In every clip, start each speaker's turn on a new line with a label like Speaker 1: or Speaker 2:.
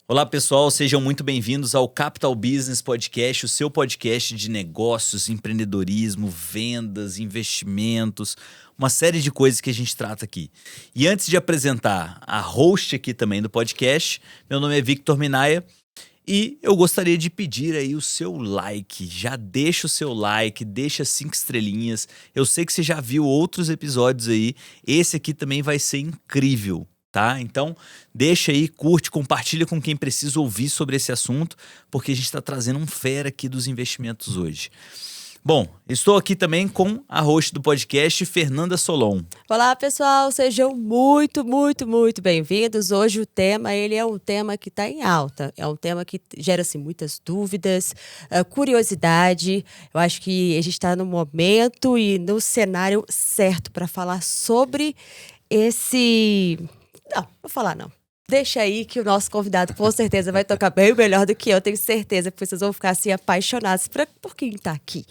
Speaker 1: Olá pessoal, sejam muito bem-vindos ao Capital Business Podcast, o seu podcast de negócios, empreendedorismo, vendas, investimentos, uma série de coisas que a gente trata aqui. E antes de apresentar a host aqui também do podcast, meu nome é Victor Minaya e eu gostaria de pedir aí o seu like. Já deixa o seu like, deixa 5 estrelinhas. Eu sei que você já viu outros episódios aí, esse aqui também vai ser incrível. Tá? Então, deixa aí, curte, compartilha com quem precisa ouvir sobre esse assunto, porque a gente está trazendo um fera aqui dos investimentos hoje. Bom, estou aqui também com a host do podcast, Fernanda Solon.
Speaker 2: Olá, pessoal, sejam muito bem-vindos. Hoje o tema, ele é um tema que está em alta, é um tema que gera assim, muitas dúvidas, curiosidade. Eu acho que a gente está no momento e no cenário certo para falar sobre esse... Não, vou falar não. Deixa aí que o nosso convidado com certeza vai tocar bem melhor do que eu, tenho certeza, porque vocês vão ficar assim apaixonados por quem está aqui.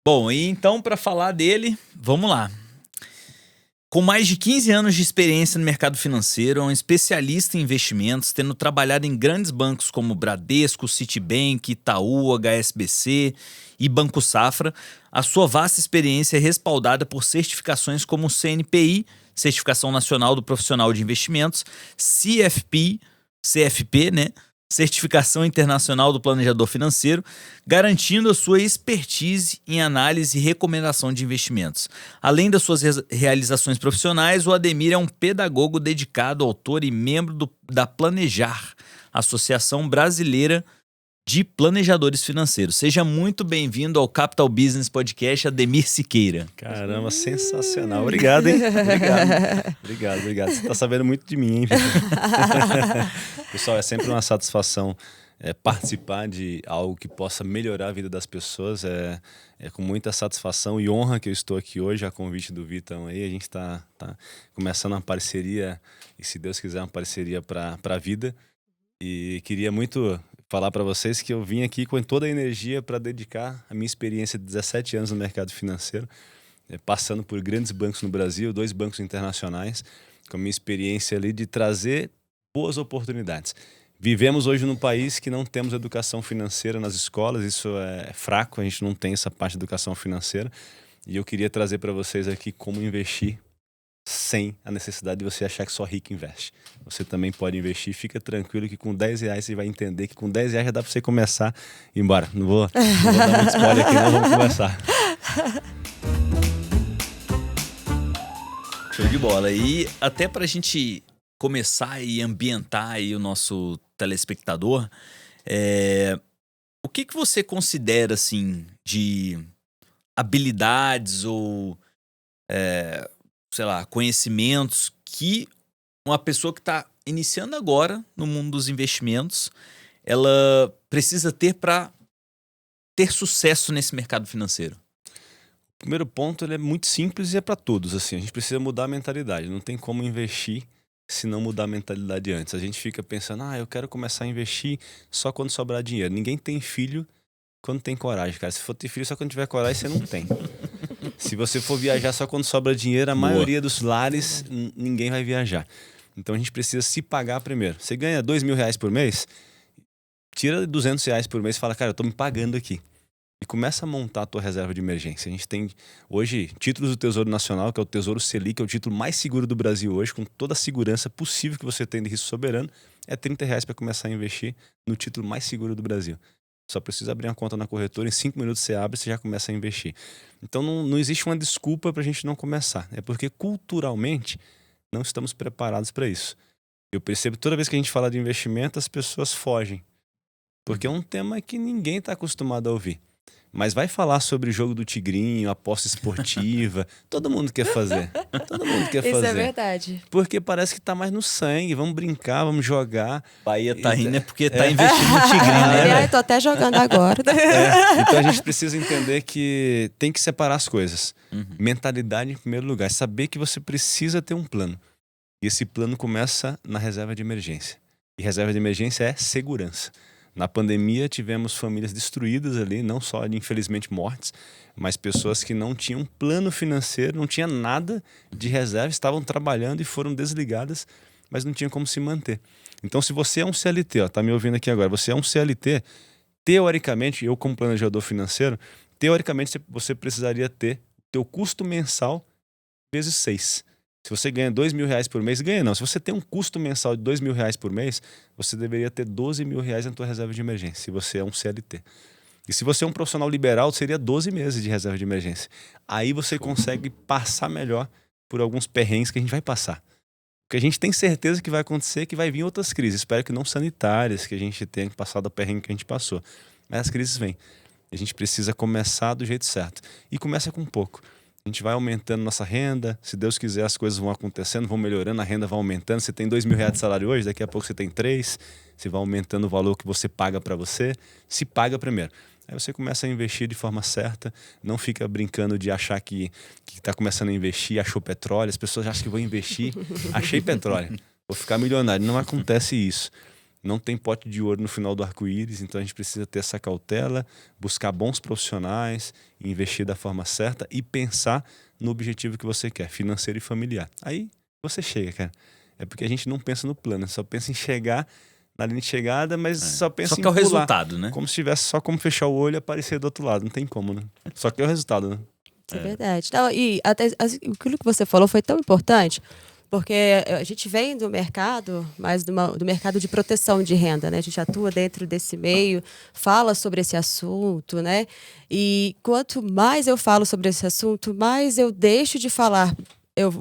Speaker 1: Bom, e então para falar dele, vamos lá. Com mais de 15 anos de experiência no mercado financeiro, é um especialista em investimentos, tendo trabalhado em grandes bancos como Bradesco, Citibank, Itaú, HSBC e Banco Safra, a sua vasta experiência é respaldada por certificações como o CNPI, Certificação Nacional do Profissional de Investimentos, CFP, né? Certificação Internacional do Planejador Financeiro, garantindo a sua expertise em análise e recomendação de investimentos. Além das suas realizações profissionais, o Ademir é um pedagogo dedicado, autor e membro da Planejar, Associação Brasileira de Planejadores Financeiros. Seja muito bem-vindo ao Capital Business Podcast, Ademir Siqueira.
Speaker 3: Caramba, sensacional. Obrigado, hein? Obrigado. Você tá sabendo muito de mim, hein, Pessoal, é sempre uma satisfação participar de algo que possa melhorar a vida das pessoas. É com muita satisfação e honra que eu estou aqui hoje, a convite do Vitão aí. A gente tá começando uma parceria, e se Deus quiser, uma parceria para a vida. E queria muito falar para vocês que eu vim aqui com toda a energia para dedicar a minha experiência de 17 anos no mercado financeiro, passando por grandes bancos no Brasil, 2 bancos internacionais, com a minha experiência ali de trazer boas oportunidades. Vivemos hoje num país que não temos educação financeira nas escolas, isso é fraco, a gente não tem essa parte de educação financeira, e eu queria trazer para vocês aqui como investir sem a necessidade de você achar que só rico investe. Você também pode investir, fica tranquilo que com R$10 você vai entender que com R$10 já dá para você começar e ir embora. Não vou dar muito spoiler aqui, não, vamos começar.
Speaker 1: Show de bola. E até para a gente começar e ambientar aí o nosso telespectador, o que você considera assim de habilidades ou sei lá, conhecimentos que uma pessoa que está iniciando agora no mundo dos investimentos, ela precisa ter para ter sucesso nesse mercado financeiro?
Speaker 3: O primeiro ponto, ele é muito simples e é para todos. Assim, a gente precisa mudar a mentalidade. Não tem como investir se não mudar a mentalidade antes. A gente fica pensando, eu quero começar a investir só quando sobrar dinheiro. Ninguém tem filho quando tem coragem, cara. Se for ter filho só quando tiver coragem, você não tem. Se você for viajar só quando sobra dinheiro, a maioria dos lares, ninguém vai viajar. Então a gente precisa se pagar primeiro. Você ganha R$2.000 por mês, tira R$200 por mês e fala, cara, eu tô me pagando aqui. E começa a montar a tua reserva de emergência. A gente tem hoje títulos do Tesouro Nacional, que é o Tesouro Selic, que é o título mais seguro do Brasil hoje, com toda a segurança possível que você tem de risco soberano. É R$30 para começar a investir no título mais seguro do Brasil. Só precisa abrir uma conta na corretora, em 5 minutos você abre e você já começa a investir. Então não existe uma desculpa para a gente não começar. É porque culturalmente não estamos preparados para isso. Eu percebo que toda vez que a gente fala de investimento, as pessoas fogem. Porque é um tema que ninguém está acostumado a ouvir. Mas vai falar sobre o jogo do tigrinho, aposta esportiva. Todo mundo quer fazer. Todo mundo quer fazer.
Speaker 2: Isso é verdade.
Speaker 3: Porque parece que tá mais no sangue. Vamos brincar, vamos jogar.
Speaker 1: Bahia tá rindo é porque tá investindo no tigrinho, né?
Speaker 2: Tô até jogando agora.
Speaker 3: Então a gente precisa entender que tem que separar as coisas. Mentalidade em primeiro lugar. Saber que você precisa ter um plano. E esse plano começa na reserva de emergência. E reserva de emergência é segurança. Na pandemia tivemos famílias destruídas ali, não só de infelizmente mortes, mas pessoas que não tinham plano financeiro, não tinha nada de reserva, estavam trabalhando e foram desligadas mas não tinha como se manter. Então, se você é um CLT, ó, tá me ouvindo aqui agora, você é um CLT, teoricamente, eu como planejador financeiro, teoricamente você precisaria ter teu custo mensal vezes 6. Se você ganha R$2.000 por mês, ganha não. Se você tem um custo mensal de R$2.000 por mês, você deveria ter R$12.000 na tua reserva de emergência, se você é um CLT. E se você é um profissional liberal, seria 12 meses de reserva de emergência. Aí você consegue passar melhor por alguns perrengues que a gente vai passar. Porque a gente tem certeza que vai acontecer, que vai vir outras crises. Espero que não sanitárias, que a gente tenha passado a perrengue que a gente passou. Mas as crises vêm. A gente precisa começar do jeito certo. E começa com pouco. A gente vai aumentando nossa renda. Se Deus quiser, as coisas vão acontecendo, vão melhorando, a renda vai aumentando. Você tem R$2.000 de salário hoje, daqui a pouco você tem 3. Você vai aumentando o valor que você paga para você. Se paga primeiro. Aí você começa a investir de forma certa, não fica brincando de achar que está começando a investir, achou petróleo, as pessoas acham que vou investir, achei petróleo, vou ficar milionário. Não acontece isso. Não tem pote de ouro no final do arco-íris, então a gente precisa ter essa cautela, buscar bons profissionais, investir da forma certa e pensar no objetivo que você quer, financeiro e familiar. Aí você chega, cara. É porque a gente não pensa no plano, só pensa em chegar na linha de chegada, mas só pensa em
Speaker 1: Só que é o
Speaker 3: pular,
Speaker 1: resultado, né?
Speaker 3: como se tivesse só como fechar o olho e aparecer do outro lado. Não tem como, né? Só que é o resultado, né?
Speaker 2: Isso é verdade. Não, e até aquilo que você falou foi tão importante, porque a gente vem do mercado, mas do mercado de proteção de renda, né? A gente atua dentro desse meio, fala sobre esse assunto, né? E quanto mais eu falo sobre esse assunto, mais eu deixo de falar. Eu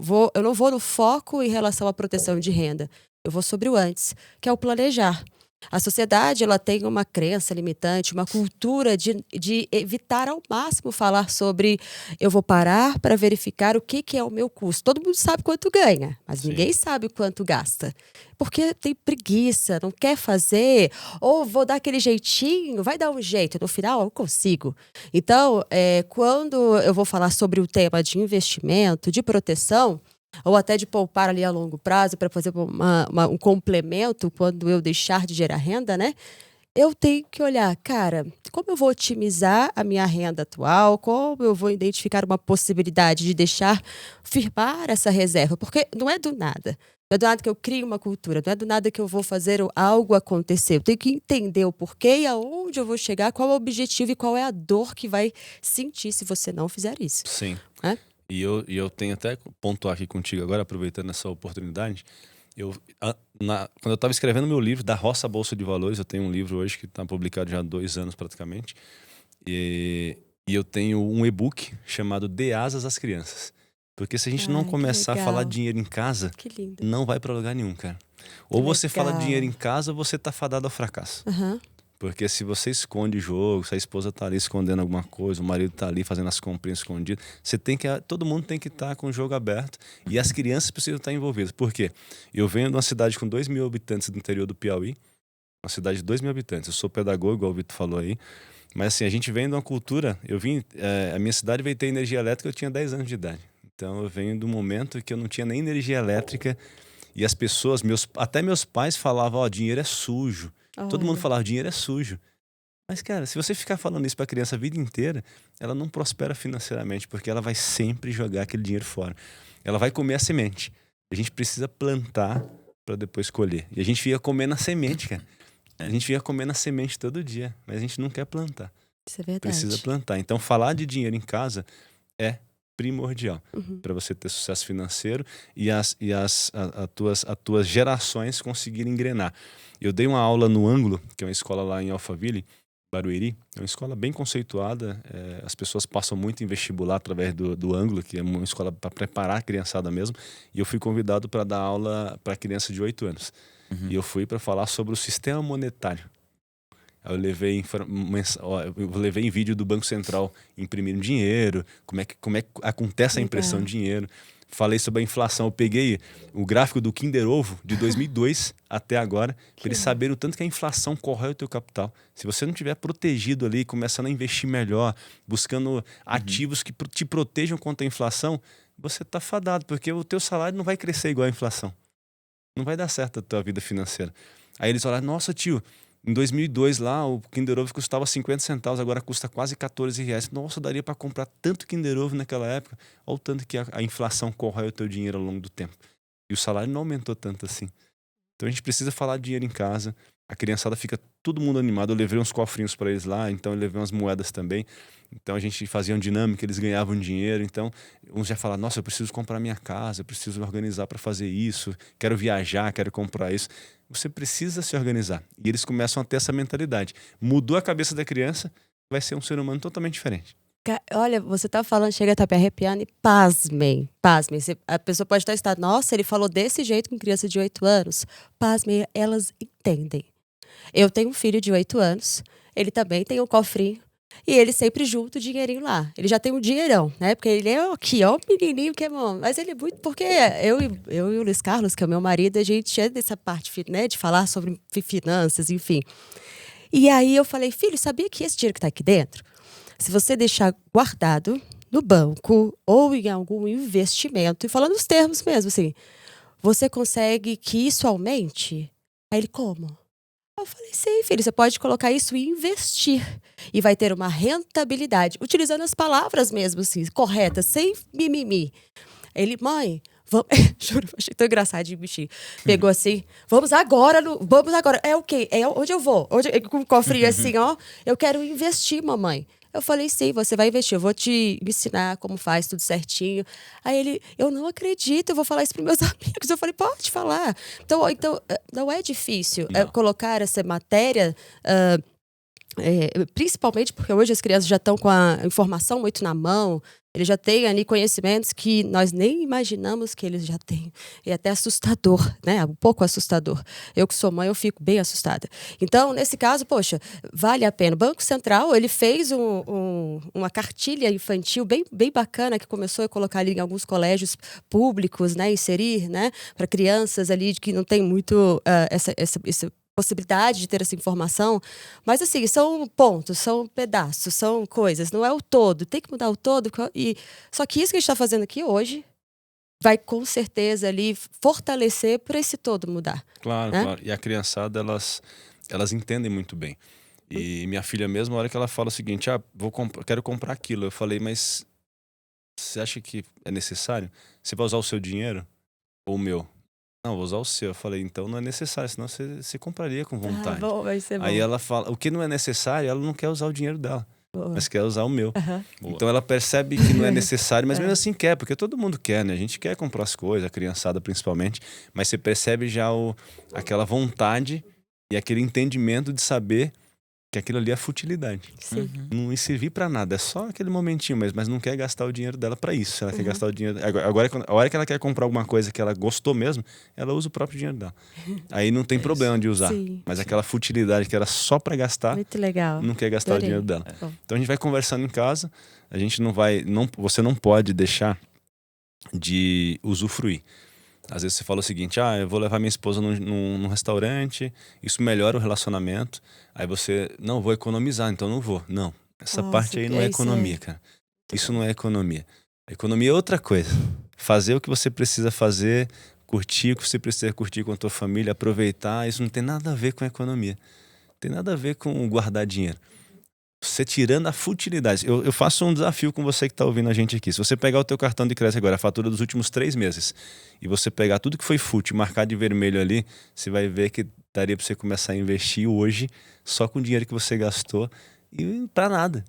Speaker 2: não vou no foco em relação à proteção de renda. Eu vou sobre o antes, que é o planejar. A sociedade ela tem uma crença limitante, uma cultura de evitar ao máximo falar sobre eu vou parar para verificar o que é o meu custo. Todo mundo sabe quanto ganha, mas ninguém sabe quanto gasta. Porque tem preguiça, não quer fazer, ou vou dar aquele jeitinho, vai dar um jeito, no final eu consigo. Então, quando eu vou falar sobre o tema de investimento, de proteção, ou até de poupar ali a longo prazo para fazer um complemento quando eu deixar de gerar renda, né? Eu tenho que olhar, cara, como eu vou otimizar a minha renda atual, como eu vou identificar uma possibilidade de deixar firmar essa reserva, porque não é do nada. Não é do nada que eu crio uma cultura, não é do nada que eu vou fazer algo acontecer. Eu tenho que entender o porquê e aonde eu vou chegar, qual é o objetivo e qual é a dor que vai sentir se você não fizer isso.
Speaker 3: Sim.
Speaker 2: É?
Speaker 3: E eu tenho até pontuar aqui contigo agora, aproveitando essa oportunidade. Quando eu estava escrevendo meu livro, Da Roça à Bolsa de Valores, eu tenho um livro hoje que está publicado já há 2 anos praticamente. E eu tenho um e-book chamado Dê Asas às Crianças. Porque se a gente não começar a falar de dinheiro em casa, não vai para lugar nenhum, cara. Ou você fala de dinheiro em casa, ou você está fadado ao fracasso.
Speaker 2: Uhum.
Speaker 3: Porque se você esconde jogo, se a esposa tá ali escondendo alguma coisa, o marido tá ali fazendo as comprinhas escondidas, todo mundo tem que estar com o jogo aberto e as crianças precisam estar envolvidas. Por quê? Eu venho de uma cidade com 2.000 habitantes do interior do Piauí, uma cidade de 2.000 habitantes. Eu sou pedagogo, igual o Vitor falou aí, mas assim, a gente vem de uma cultura, a minha cidade veio ter energia elétrica, eu tinha 10 anos de idade. Então eu venho do momento que eu não tinha nem energia elétrica e as pessoas, até meus pais falavam, dinheiro é sujo. Todo mundo falava, dinheiro é sujo. Mas, cara, se você ficar falando isso pra criança a vida inteira, ela não prospera financeiramente, porque ela vai sempre jogar aquele dinheiro fora. Ela vai comer a semente. A gente precisa plantar para depois colher. E a gente fica comendo a semente, cara. A gente fica comendo a semente todo dia, mas a gente não quer plantar.
Speaker 2: Isso é verdade.
Speaker 3: Precisa plantar. Então, falar de dinheiro em casa é primordial para você ter sucesso financeiro e as tuas gerações conseguirem engrenar. Eu dei uma aula no Ângulo, que é uma escola lá em Alphaville, Barueri. É uma escola bem conceituada. As pessoas passam muito em vestibular através do Ângulo, que é uma escola para preparar a criançada mesmo. E eu fui convidado para dar aula para criança de 8 anos. E eu fui para falar sobre o sistema monetário. Eu levei em vídeo do Banco Central imprimindo dinheiro, como é que acontece a impressão de dinheiro. Falei sobre a inflação. Eu peguei o gráfico do Kinder Ovo de 2002 até agora, para eles saberem o tanto que a inflação corrói o teu capital. Se você não tiver protegido ali, começando a investir melhor, buscando ativos que te protejam contra a inflação, você está fadado, porque o teu salário não vai crescer igual a inflação. Não vai dar certo a tua vida financeira. Aí eles falaram, nossa tio, em 2002 lá o Kinder Ovo custava 50 centavos, agora custa quase R$14. Nossa, daria para comprar tanto Kinder Ovo naquela época. Olha o tanto que a inflação corrói o teu dinheiro ao longo do tempo. E o salário não aumentou tanto assim. Então a gente precisa falar de dinheiro em casa. A criançada fica todo mundo animado. Eu levei uns cofrinhos para eles lá, então eu levei umas moedas também. Então a gente fazia uma dinâmica, eles ganhavam dinheiro. Então uns já falavam, nossa, eu preciso comprar minha casa, eu preciso me organizar para fazer isso, quero viajar, quero comprar isso. Você precisa se organizar. E eles começam a ter essa mentalidade. Mudou a cabeça da criança, vai ser um ser humano totalmente diferente.
Speaker 2: Olha, você tá falando, chega a estar me arrepiando e pasmem, pasmem. A pessoa pode estar, nossa, ele falou desse jeito com criança de 8 anos. Pasmem, elas entendem. Eu tenho um filho de 8 anos, ele também tem um cofrinho e ele sempre junta o dinheirinho lá. Ele já tem um dinheirão, né? Porque ele é aqui, ó, o menininho que é bom. Mas ele é muito, porque eu e o Luiz Carlos, que é o meu marido, a gente é dessa parte, né, de falar sobre finanças, enfim. E aí eu falei, filho, sabia que esse dinheiro que tá aqui dentro, se você deixar guardado no banco ou em algum investimento, e falando os termos mesmo, assim, você consegue que isso aumente? Aí ele, como? Eu falei, sim, filho, você pode colocar isso e investir. E vai ter uma rentabilidade, utilizando as palavras mesmo, assim, corretas, sem mimimi. Ele, mãe, vamos... Juro, achei tão engraçado de bichinho. Pegou assim, vamos agora. É o quê? É onde eu vou? Com o cofrinho assim, ó. Eu quero investir, mamãe. Eu falei, sim, você vai investir, eu vou te ensinar como faz tudo certinho. Aí ele, eu não acredito, eu vou falar isso para meus amigos. Eu falei, pode falar. Então não é difícil colocar essa matéria, principalmente porque hoje as crianças já estão com a informação muito na mão, eles já têm ali conhecimentos que nós nem imaginamos que eles já têm. É até assustador, né? Um pouco assustador. Eu que sou mãe, eu fico bem assustada. Então, nesse caso, poxa, vale a pena. O Banco Central, ele fez uma cartilha infantil bem, bem bacana, que começou a colocar ali em alguns colégios públicos, né? Inserir, né? Para crianças ali que não tem muito essa possibilidade de ter essa informação, mas assim, são pontos, são pedaços, são coisas, não é o todo, tem que mudar o todo, só que isso que a gente está fazendo aqui hoje vai com certeza ali fortalecer para esse todo mudar.
Speaker 3: Claro,
Speaker 2: né?
Speaker 3: claro. E a criançada, elas entendem muito bem. E minha filha mesmo, a hora que ela fala o seguinte, quero comprar aquilo, eu falei, mas você acha que é necessário? Você vai usar o seu dinheiro ou o meu? Não, vou usar o seu. Eu falei, então não é necessário, senão você compraria com vontade.
Speaker 2: Bom, vai ser bom.
Speaker 3: Aí ela fala, o que não é necessário, ela não quer usar o dinheiro dela, mas quer usar o meu. Então ela percebe que não é necessário, mas mesmo assim quer, porque todo mundo quer, né? A gente quer comprar as coisas, a criançada principalmente, mas você percebe já aquela vontade e aquele entendimento de saber que aquilo ali é futilidade.
Speaker 2: Sim.
Speaker 3: Não servir pra nada, é só aquele momentinho mesmo, mas não quer gastar o dinheiro dela pra isso. Ela quer gastar o dinheiro. Agora, a hora que ela quer comprar alguma coisa que ela gostou mesmo, ela usa o próprio dinheiro dela. Aí não tem problema de usar.
Speaker 2: Sim.
Speaker 3: Mas aquela futilidade que era só pra gastar,
Speaker 2: Muito legal.
Speaker 3: não quer gastar o dinheiro dela.
Speaker 2: Bom.
Speaker 3: Então a gente vai conversando em casa, a gente você não pode deixar de usufruir. Às vezes você fala o seguinte, eu vou levar minha esposa num restaurante, isso melhora o relacionamento. Aí você, não, vou economizar, então não vou. Não, essa parte aí não é economia, cara. Isso não é economia. A economia é outra coisa. Fazer o que você precisa fazer, curtir o que você precisa curtir com a tua família, aproveitar, isso não tem nada a ver com economia. Tem nada a ver com guardar dinheiro. Você tirando a futilidade. Eu faço um desafio com você que está ouvindo a gente aqui. Se você pegar o teu cartão de crédito agora, a fatura dos últimos 3 meses, e você pegar tudo que foi fútil e marcar de vermelho ali, você vai ver que daria para você começar a investir hoje só com o dinheiro que você gastou e para nada.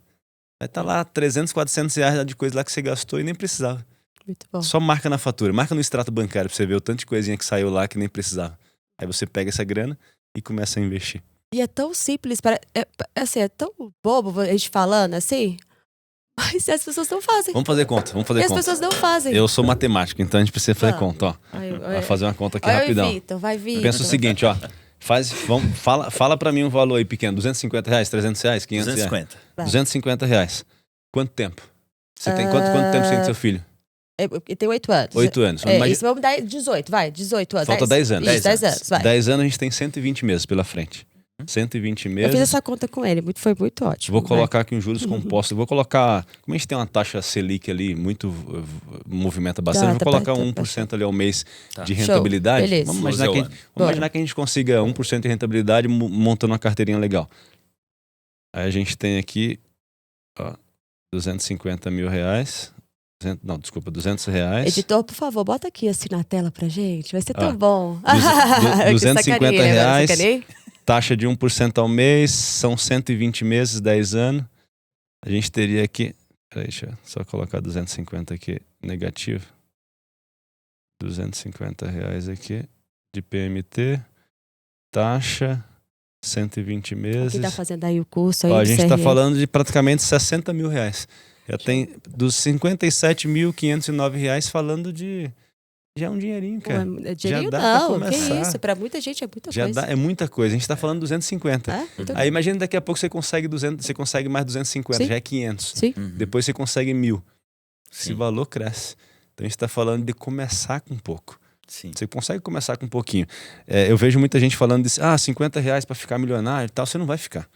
Speaker 3: Vai estar lá 300, 400 reais de coisa lá que você gastou e nem precisava.
Speaker 2: Muito bom.
Speaker 3: Só marca na fatura, marca no extrato bancário para você ver o tanto de coisinha que saiu lá que nem precisava. Aí você pega essa grana e começa a investir.
Speaker 2: E é tão simples, assim, é tão bobo a gente falando assim, mas as pessoas não fazem.
Speaker 3: Vamos fazer conta,
Speaker 2: E as pessoas não fazem.
Speaker 3: Eu sou matemático, então a gente precisa fazer conta, ó. Vai fazer uma conta aqui rapidão.
Speaker 2: Vai, Vitor.
Speaker 3: Pensa o seguinte, ó. Fala pra mim um valor aí pequeno, 250 reais, 300 reais, 500 reais.
Speaker 1: 250.
Speaker 3: 250 reais. Quanto tempo? Você tem quanto tempo você tem do seu filho?
Speaker 2: Ele tem 8 anos.
Speaker 3: 8 anos.
Speaker 2: Isso vamos dar 18, vai, 18 anos.
Speaker 3: Falta 10 anos.
Speaker 2: Isso, 10 anos, vai.
Speaker 3: 10 anos a gente tem 120 meses pela frente. 120 meses.
Speaker 2: Eu fiz essa conta com ele, foi muito ótimo.
Speaker 3: Vou colocar aqui um juros compostos. Vou colocar. Como a gente tem uma taxa Selic ali, muito movimenta bastante, vou colocar 1% ali ao mês de rentabilidade.
Speaker 2: Beleza.
Speaker 3: Vamos imaginar que a gente consiga 1% de rentabilidade montando uma carteirinha legal. Aí a gente tem aqui, ó, 250 mil reais. Não, desculpa, R$200.
Speaker 2: Editor, por favor, bota aqui assim na tela pra gente. Vai ser tão bom.
Speaker 3: R$250, taxa de 1% ao mês, são 120 meses, 10 anos. A gente teria aqui... Peraí, deixa eu só colocar 250 aqui, negativo. R$250 aqui, de PMT, taxa, 120 meses.
Speaker 2: Quem tá fazendo aí o curso aí?
Speaker 3: Ó, a gente tá falando de praticamente R$60 mil. Já tem dos R$57.509 falando de... Já é um dinheirinho, cara.
Speaker 2: Pô, é dinheirinho
Speaker 3: já dá
Speaker 2: não,
Speaker 3: pra começar.
Speaker 2: que isso. Pra muita gente é muita
Speaker 3: Já
Speaker 2: coisa.
Speaker 3: dá, é muita coisa. A gente tá falando 250. Aí imagina daqui a pouco você consegue 200, você consegue mais 250,
Speaker 2: Sim.
Speaker 3: já é 500.
Speaker 2: Sim.
Speaker 3: Depois você consegue 1.000. Esse
Speaker 1: Sim.
Speaker 3: valor cresce. Então a gente tá falando de começar com pouco.
Speaker 1: Sim.
Speaker 3: Você consegue começar com um pouquinho. Eu vejo muita gente falando de R$50 para ficar milionário e tal. Você não vai ficar.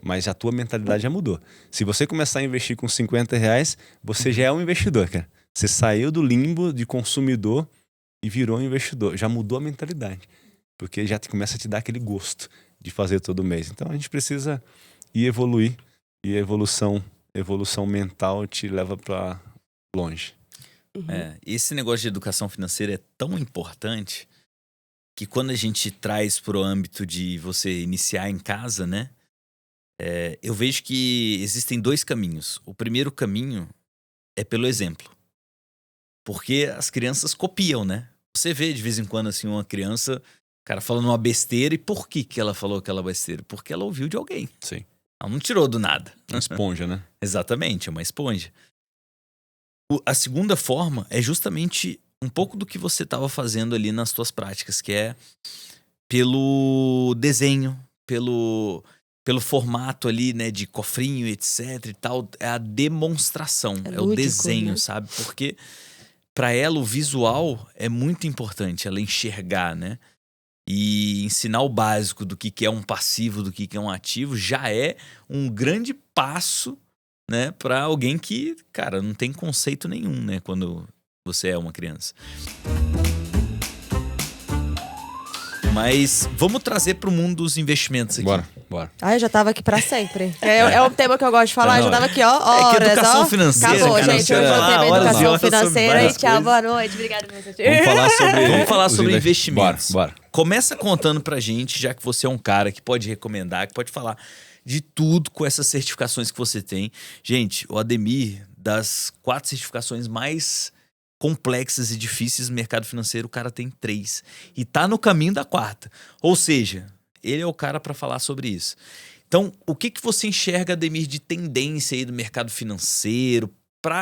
Speaker 3: Mas a tua mentalidade já mudou. Se você começar a investir com R$50, você já é um investidor, cara. Você saiu do limbo de consumidor e virou um investidor. Já mudou a mentalidade. Porque já começa a te dar aquele gosto de fazer todo mês. Então a gente precisa ir evoluir. E a evolução mental te leva para longe.
Speaker 1: Esse negócio de educação financeira é tão importante que quando a gente traz para o âmbito de você iniciar em casa, né? Eu vejo que existem 2 caminhos. O primeiro caminho é pelo exemplo. Porque as crianças copiam, né? Você vê de vez em quando assim uma criança, cara, falando uma besteira. E por que ela falou aquela besteira? Porque ela ouviu de alguém.
Speaker 3: Sim.
Speaker 1: Ela não tirou do nada.
Speaker 3: Uma esponja, né?
Speaker 1: Exatamente, é uma esponja. A segunda forma é justamente um pouco do que você estava fazendo ali nas suas práticas, que é pelo desenho, pelo formato ali, né, de cofrinho, etc e tal. É a demonstração, é o
Speaker 2: lúdico,
Speaker 1: desenho,
Speaker 2: né?
Speaker 1: sabe? Porque para ela o visual é muito importante, ela enxergar, né? E ensinar o básico do que é um passivo, do que é um ativo, já é um grande passo, né, para alguém que, cara, não tem conceito nenhum, né, quando você é uma criança. Mas vamos trazer para o mundo dos investimentos aqui.
Speaker 3: Bora.
Speaker 2: Eu já tava aqui pra sempre. É um tema que eu gosto de falar, eu já tava aqui, ó, horas,
Speaker 1: É que educação financeira,
Speaker 2: acabou,
Speaker 1: cara,
Speaker 2: gente.
Speaker 1: você
Speaker 2: Hoje
Speaker 1: vai
Speaker 2: eu
Speaker 1: falar
Speaker 2: tema
Speaker 1: horas e
Speaker 2: educação
Speaker 1: horas sobre
Speaker 2: financeira
Speaker 1: várias
Speaker 2: e tchau,
Speaker 1: coisas.
Speaker 2: boa noite. Obrigada por você.
Speaker 1: Vamos falar sobre investimentos.
Speaker 3: Bora.
Speaker 1: Começa contando pra gente, já que você é um cara que pode recomendar, que pode falar de tudo com essas certificações que você tem. Gente, o Ademir, das 4 certificações mais complexas e difíceis no mercado financeiro, o cara tem 3. E tá no caminho da 4ª. Ou seja, ele é o cara para falar sobre isso. Então, o que você enxerga, Ademir, de tendência aí do mercado financeiro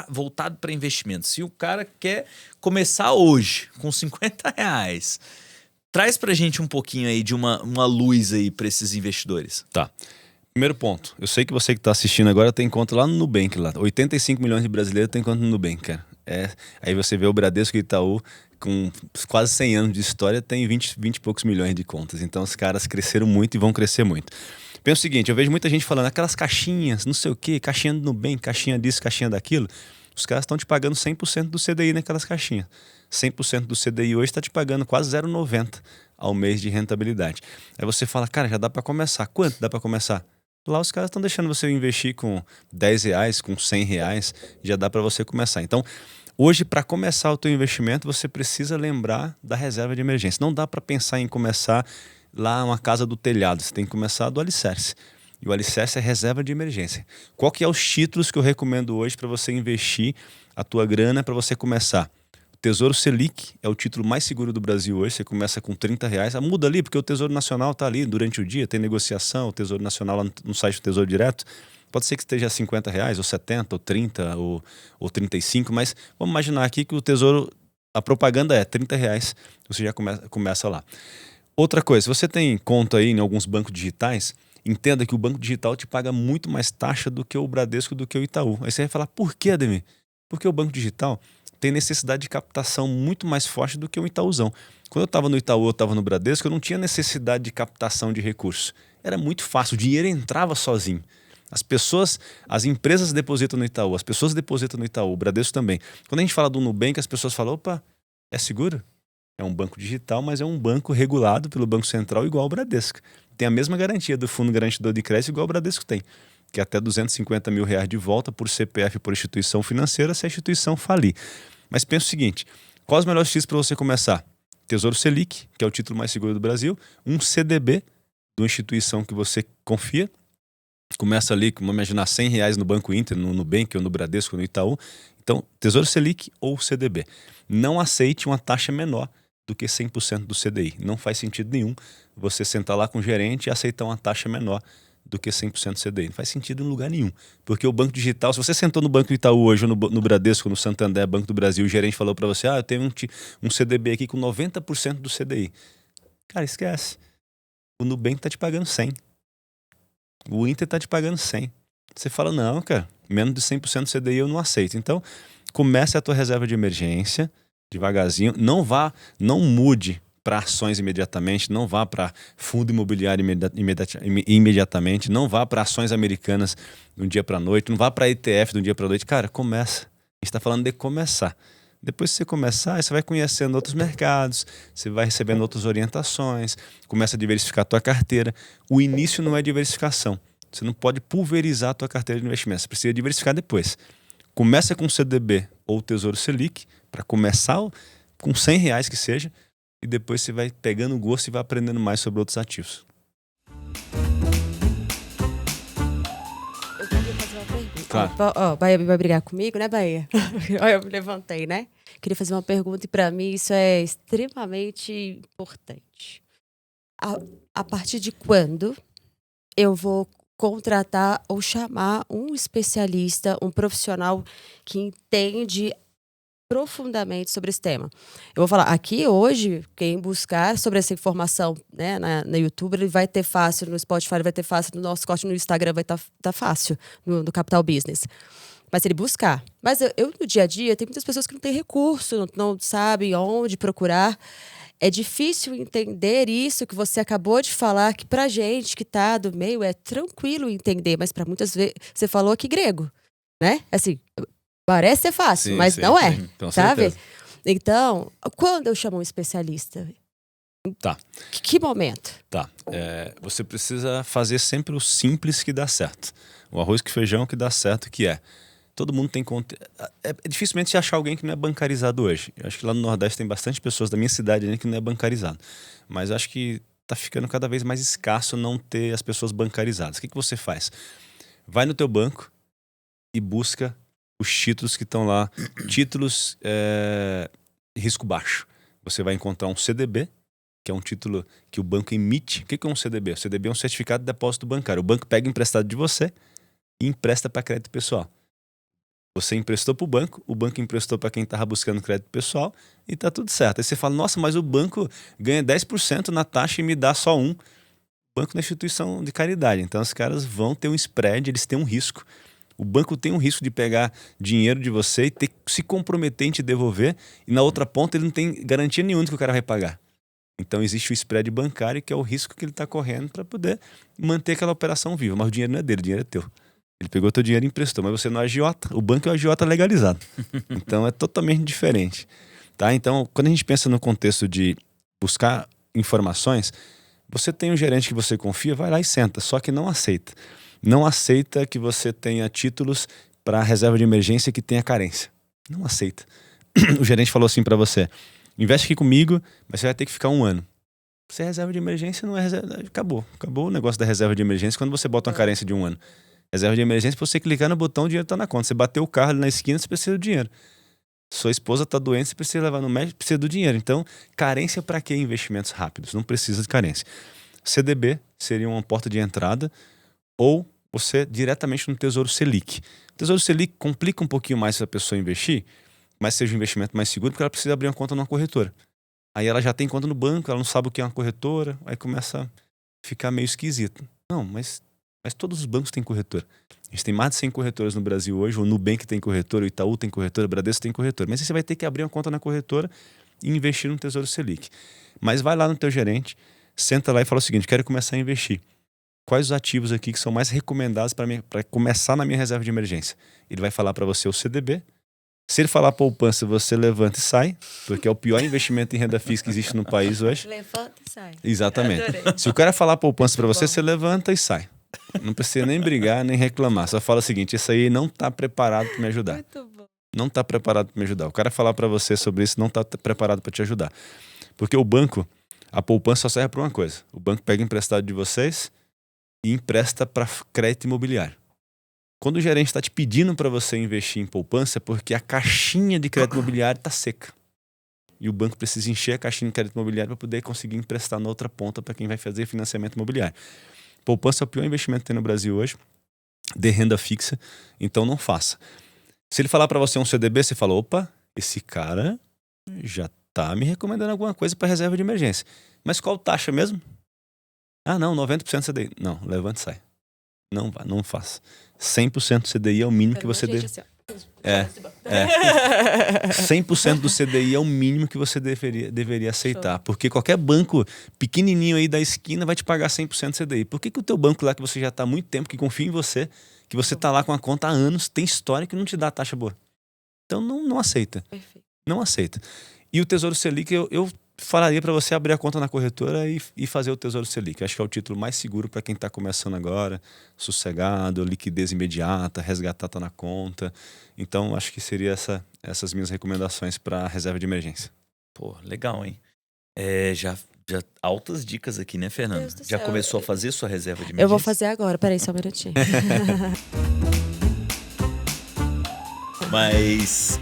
Speaker 1: voltado para investimentos? Se o cara quer começar hoje com R$50, traz pra gente um pouquinho aí de uma luz aí para esses investidores.
Speaker 3: Tá. Primeiro ponto. Eu sei que você que tá assistindo agora tem conta lá no Nubank. 85 milhões de brasileiros tem conta no Nubank, cara. Aí você vê o Bradesco e Itaú com quase 100 anos de história, tem 20 e poucos milhões de contas. Então os caras cresceram muito e vão crescer muito. Pensa o seguinte, eu vejo muita gente falando aquelas caixinhas, não sei o quê, caixinha do Nubank, caixinha disso, caixinha daquilo. Os caras estão te pagando 100% do CDI naquelas caixinhas. 100% do CDI hoje está te pagando quase 0,90 ao mês de rentabilidade. Aí você fala, cara, já dá para começar. Quanto dá para começar? Lá os caras estão deixando você investir com R$10, com R$100, já dá para você começar. Então, hoje, para começar o teu investimento, você precisa lembrar da reserva de emergência. Não dá para pensar em começar lá uma casa do telhado. Você tem que começar do alicerce. E o alicerce é reserva de emergência. Qual que é os títulos que eu recomendo hoje para você investir a tua grana para você começar? O Tesouro Selic é o título mais seguro do Brasil hoje. Você começa com R$30. Muda ali, porque o Tesouro Nacional está ali durante o dia, tem negociação, o Tesouro Nacional lá no site do Tesouro Direto. Pode ser que esteja R$50, ou 70, ou 30, ou 35, mas vamos imaginar aqui que o Tesouro, a propaganda é R$30, você já começa lá. Outra coisa, se você tem conta aí em alguns bancos digitais, entenda que o banco digital te paga muito mais taxa do que o Bradesco, do que o Itaú. Aí você vai falar, por que, Ademir? Porque o banco digital tem necessidade de captação muito mais forte do que o Itaúzão. Quando eu estava no Itaú, eu estava no Bradesco, eu não tinha necessidade de captação de recursos. Era muito fácil, o dinheiro entrava sozinho. As empresas depositam no Itaú, as pessoas depositam no Itaú, o Bradesco também. Quando a gente fala do Nubank, as pessoas falam, opa, é seguro? É um banco digital, mas é um banco regulado pelo Banco Central igual ao Bradesco. Tem a mesma garantia do Fundo Garantidor de Crédito igual o Bradesco tem. que é até R$250 mil de volta por CPF por instituição financeira se a instituição falir. Mas pensa o seguinte, quais os melhores títulos para você começar? Tesouro Selic, que é o título mais seguro do Brasil, um CDB de uma instituição que você confia, começa ali, vamos imaginar, R$100 no Banco Inter, no Nubank ou no Bradesco, no Itaú. Então, Tesouro Selic ou CDB. Não aceite uma taxa menor do que 100% do CDI. Não faz sentido nenhum você sentar lá com o gerente e aceitar uma taxa menor do que 100% do CDI. Não faz sentido em lugar nenhum. Porque o banco digital, se você sentou no Banco Itaú hoje, ou no Bradesco, no Santander, Banco do Brasil, o gerente falou para você, eu tenho um CDB aqui com 90% do CDI. Cara, esquece. O Nubank está te pagando 100. O Inter está te pagando 100. Você fala, não, cara, menos de 100% do CDI eu não aceito. Então, comece a tua reserva de emergência, devagarzinho. Não mude para ações imediatamente, não vá para fundo imobiliário imediatamente, não vá para ações americanas de um dia para a noite, não vá para ETF de um dia para a noite. Cara, começa. A gente está falando de começar. Depois que você começar, você vai conhecendo outros mercados, você vai recebendo outras orientações, começa a diversificar a tua carteira. O início não é diversificação. Você não pode pulverizar a tua carteira de investimento. Você precisa diversificar depois. Começa com CDB ou Tesouro Selic, para começar com R$100 que seja, e depois você vai pegando gosto e vai aprendendo mais sobre outros ativos.
Speaker 2: Eu queria fazer uma pergunta.
Speaker 3: Claro.
Speaker 2: Bahia vai brigar comigo, né, Bahia? Eu me levantei, né? Queria fazer uma pergunta e para mim isso é extremamente importante. A partir de quando eu vou contratar ou chamar um especialista, um profissional que entende profundamente sobre esse tema? Eu vou falar, aqui hoje, quem buscar sobre essa informação, né, na YouTube, ele vai ter fácil, no Spotify vai ter fácil, no nosso corte no Instagram vai tá fácil, no Capital Business. Mas ele buscar. Mas eu no dia a dia, tem muitas pessoas que não têm recurso, não sabem onde procurar. É difícil entender isso que você acabou de falar, que pra gente que tá do meio é tranquilo entender, mas para muitas vezes, você falou aqui grego, né? Assim, parece ser fácil, mas não é, sabe?
Speaker 3: Certeza.
Speaker 2: Então, quando eu chamo um especialista?
Speaker 3: Tá.
Speaker 2: Que momento?
Speaker 3: Tá. Você precisa fazer sempre o simples que dá certo. O arroz com feijão que dá certo, que é... Todo mundo tem conta. Dificilmente se achar alguém que não é bancarizado hoje. Eu acho que lá no Nordeste tem bastante pessoas da minha cidade que não é bancarizado. Mas eu acho que tá ficando cada vez mais escasso não ter as pessoas bancarizadas. O que você faz? Vai no teu banco e busca os títulos que estão lá. Títulos risco baixo. Você vai encontrar um CDB, que é um título que o banco emite. O que é um CDB? O CDB é um certificado de depósito bancário. O banco pega emprestado de você e empresta para crédito pessoal. Você emprestou para o banco emprestou para quem estava buscando crédito pessoal e tá tudo certo. Aí você fala, nossa, mas o banco ganha 10% na taxa e me dá só 1%. O banco é uma instituição de caridade, então os caras vão ter um spread, eles têm um risco. O banco tem um risco de pegar dinheiro de você e se comprometer em te devolver, e na outra ponta ele não tem garantia nenhuma de que o cara vai pagar. Então existe o spread bancário, que é o risco que ele está correndo para poder manter aquela operação viva. Mas o dinheiro não é dele, o dinheiro é teu. Ele pegou teu dinheiro e emprestou, mas você não é agiota. O banco é o agiota legalizado. Então é totalmente diferente. Tá? Então, quando a gente pensa no contexto de buscar informações, você tem um gerente que você confia, vai lá e senta, só que não aceita. Não aceita que você tenha títulos para reserva de emergência que tenha carência. Não aceita. O gerente falou assim para você, investe aqui comigo, mas você vai ter que ficar 1 ano. Se é reserva de emergência, não é reserva... Acabou o negócio da reserva de emergência quando você bota uma carência de 1 ano. Reserva de emergência, pra você clicar no botão, o dinheiro tá na conta. Você bateu o carro ali na esquina, você precisa do dinheiro. Sua esposa tá doente, você precisa levar no médico, precisa do dinheiro. Então, carência para quê? Investimentos rápidos. Não precisa de carência. CDB seria uma porta de entrada, ou você diretamente no Tesouro Selic. O Tesouro Selic complica um pouquinho mais se a pessoa investir, mas seja um investimento mais seguro, porque ela precisa abrir uma conta numa corretora. Aí ela já tem conta no banco, ela não sabe o que é uma corretora, aí começa a ficar meio esquisito. Não, mas todos os bancos têm corretora. A gente tem mais de 100 corretoras no Brasil hoje, o Nubank tem corretora, o Itaú tem corretora, o Bradesco tem corretora. Mas aí você vai ter que abrir uma conta na corretora e investir no Tesouro Selic. Mas vai lá no teu gerente, senta lá e fala o seguinte, quero começar a investir. Quais os ativos aqui que são mais recomendados para começar na minha reserva de emergência? Ele vai falar para você o CDB. Se ele falar poupança, você levanta e sai, porque é o pior investimento em renda fixa que existe no país hoje.
Speaker 2: Levanta e sai.
Speaker 3: Exatamente.
Speaker 2: Adorei.
Speaker 3: Se o cara falar poupança para você, você levanta e sai. Não precisa nem brigar, nem reclamar. Só fala o seguinte, isso aí não tá preparado para me ajudar.
Speaker 2: Muito bom.
Speaker 3: Não tá preparado para me ajudar. O cara falar para você sobre isso não tá preparado para te ajudar. Porque o banco, a poupança só serve para uma coisa. O banco pega emprestado de vocês e empresta para crédito imobiliário. Quando o gerente está te pedindo para você investir em poupança, é porque a caixinha de crédito imobiliário está seca. E o banco precisa encher a caixinha de crédito imobiliário para poder conseguir emprestar na outra ponta para quem vai fazer financiamento imobiliário. Poupança é o pior investimento que tem no Brasil hoje, de renda fixa, então não faça. Se ele falar para você um CDB, você fala, opa, esse cara já tá me recomendando alguma coisa para reserva de emergência. Mas qual taxa mesmo? Ah, não, 90% CDI. Não, levante e sai. Não vá, não faça. 100% CDI é o mínimo que você deve.
Speaker 2: Assim,
Speaker 3: 100% do CDI é o mínimo que você deveria aceitar. Porque qualquer banco pequenininho aí da esquina vai te pagar 100% CDI. Por que o teu banco lá, que você já está há muito tempo, que confia em você, que você está lá com a conta há anos, tem história que não te dá taxa boa? Então não aceita.
Speaker 2: Perfeito.
Speaker 3: Não aceita. E o Tesouro Selic, eu falaria para você abrir a conta na corretora e fazer o Tesouro Selic. Acho que é o título mais seguro para quem está começando agora, sossegado, liquidez imediata, resgatar tá na conta. Então, acho que seria essas minhas recomendações para reserva de emergência.
Speaker 1: Pô, legal, hein? Já altas dicas aqui, né, Fernanda?
Speaker 2: Deus do
Speaker 1: Já
Speaker 2: céu.
Speaker 1: começou a fazer sua reserva de emergência?
Speaker 2: Eu vou fazer agora, peraí só um minutinho.
Speaker 1: Mas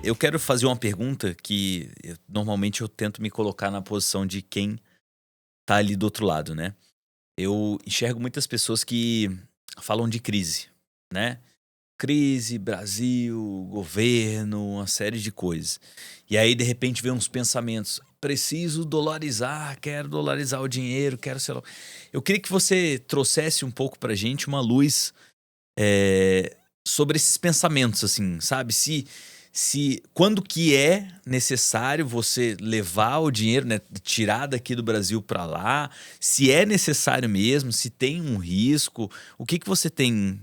Speaker 1: eu quero fazer uma pergunta que normalmente eu tento me colocar na posição de quem tá ali do outro lado, né? Eu enxergo muitas pessoas que falam de crise, né? Crise, Brasil, governo, uma série de coisas. E aí, de repente, vem uns pensamentos. Preciso dolarizar, quero dolarizar o dinheiro, quero sei lá. Eu queria que você trouxesse um pouco pra gente uma luz sobre esses pensamentos, assim, sabe? Quando que é necessário você levar o dinheiro, né, tirar daqui do Brasil para lá, se é necessário mesmo, se tem um risco, o que você tem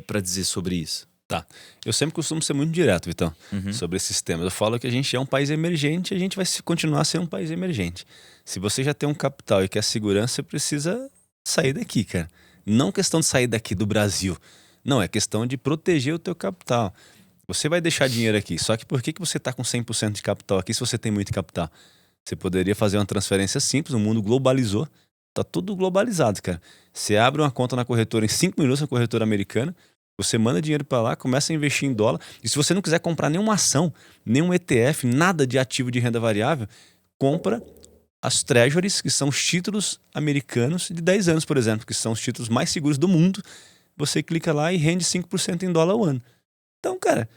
Speaker 1: para dizer sobre isso?
Speaker 3: Tá. Eu sempre costumo ser muito direto, Vitão, sobre esses temas. Eu falo que a gente é um país emergente e a gente vai continuar a ser um país emergente. Se você já tem um capital e quer segurança, você precisa sair daqui, cara. Não questão de sair daqui do Brasil. Não, é questão de proteger o teu capital. Você vai deixar dinheiro aqui, só que por que você está com 100% de capital aqui se você tem muito capital? Você poderia fazer uma transferência simples, o mundo globalizou, tá tudo globalizado, cara. Você abre uma conta na corretora em 5 minutos, na corretora americana, você manda dinheiro para lá, começa a investir em dólar, e se você não quiser comprar nenhuma ação, nenhum ETF, nada de ativo de renda variável, compra as treasuries, que são os títulos americanos de 10 anos, por exemplo, que são os títulos mais seguros do mundo. Você clica lá e rende 5% em dólar ao ano. Então, cara,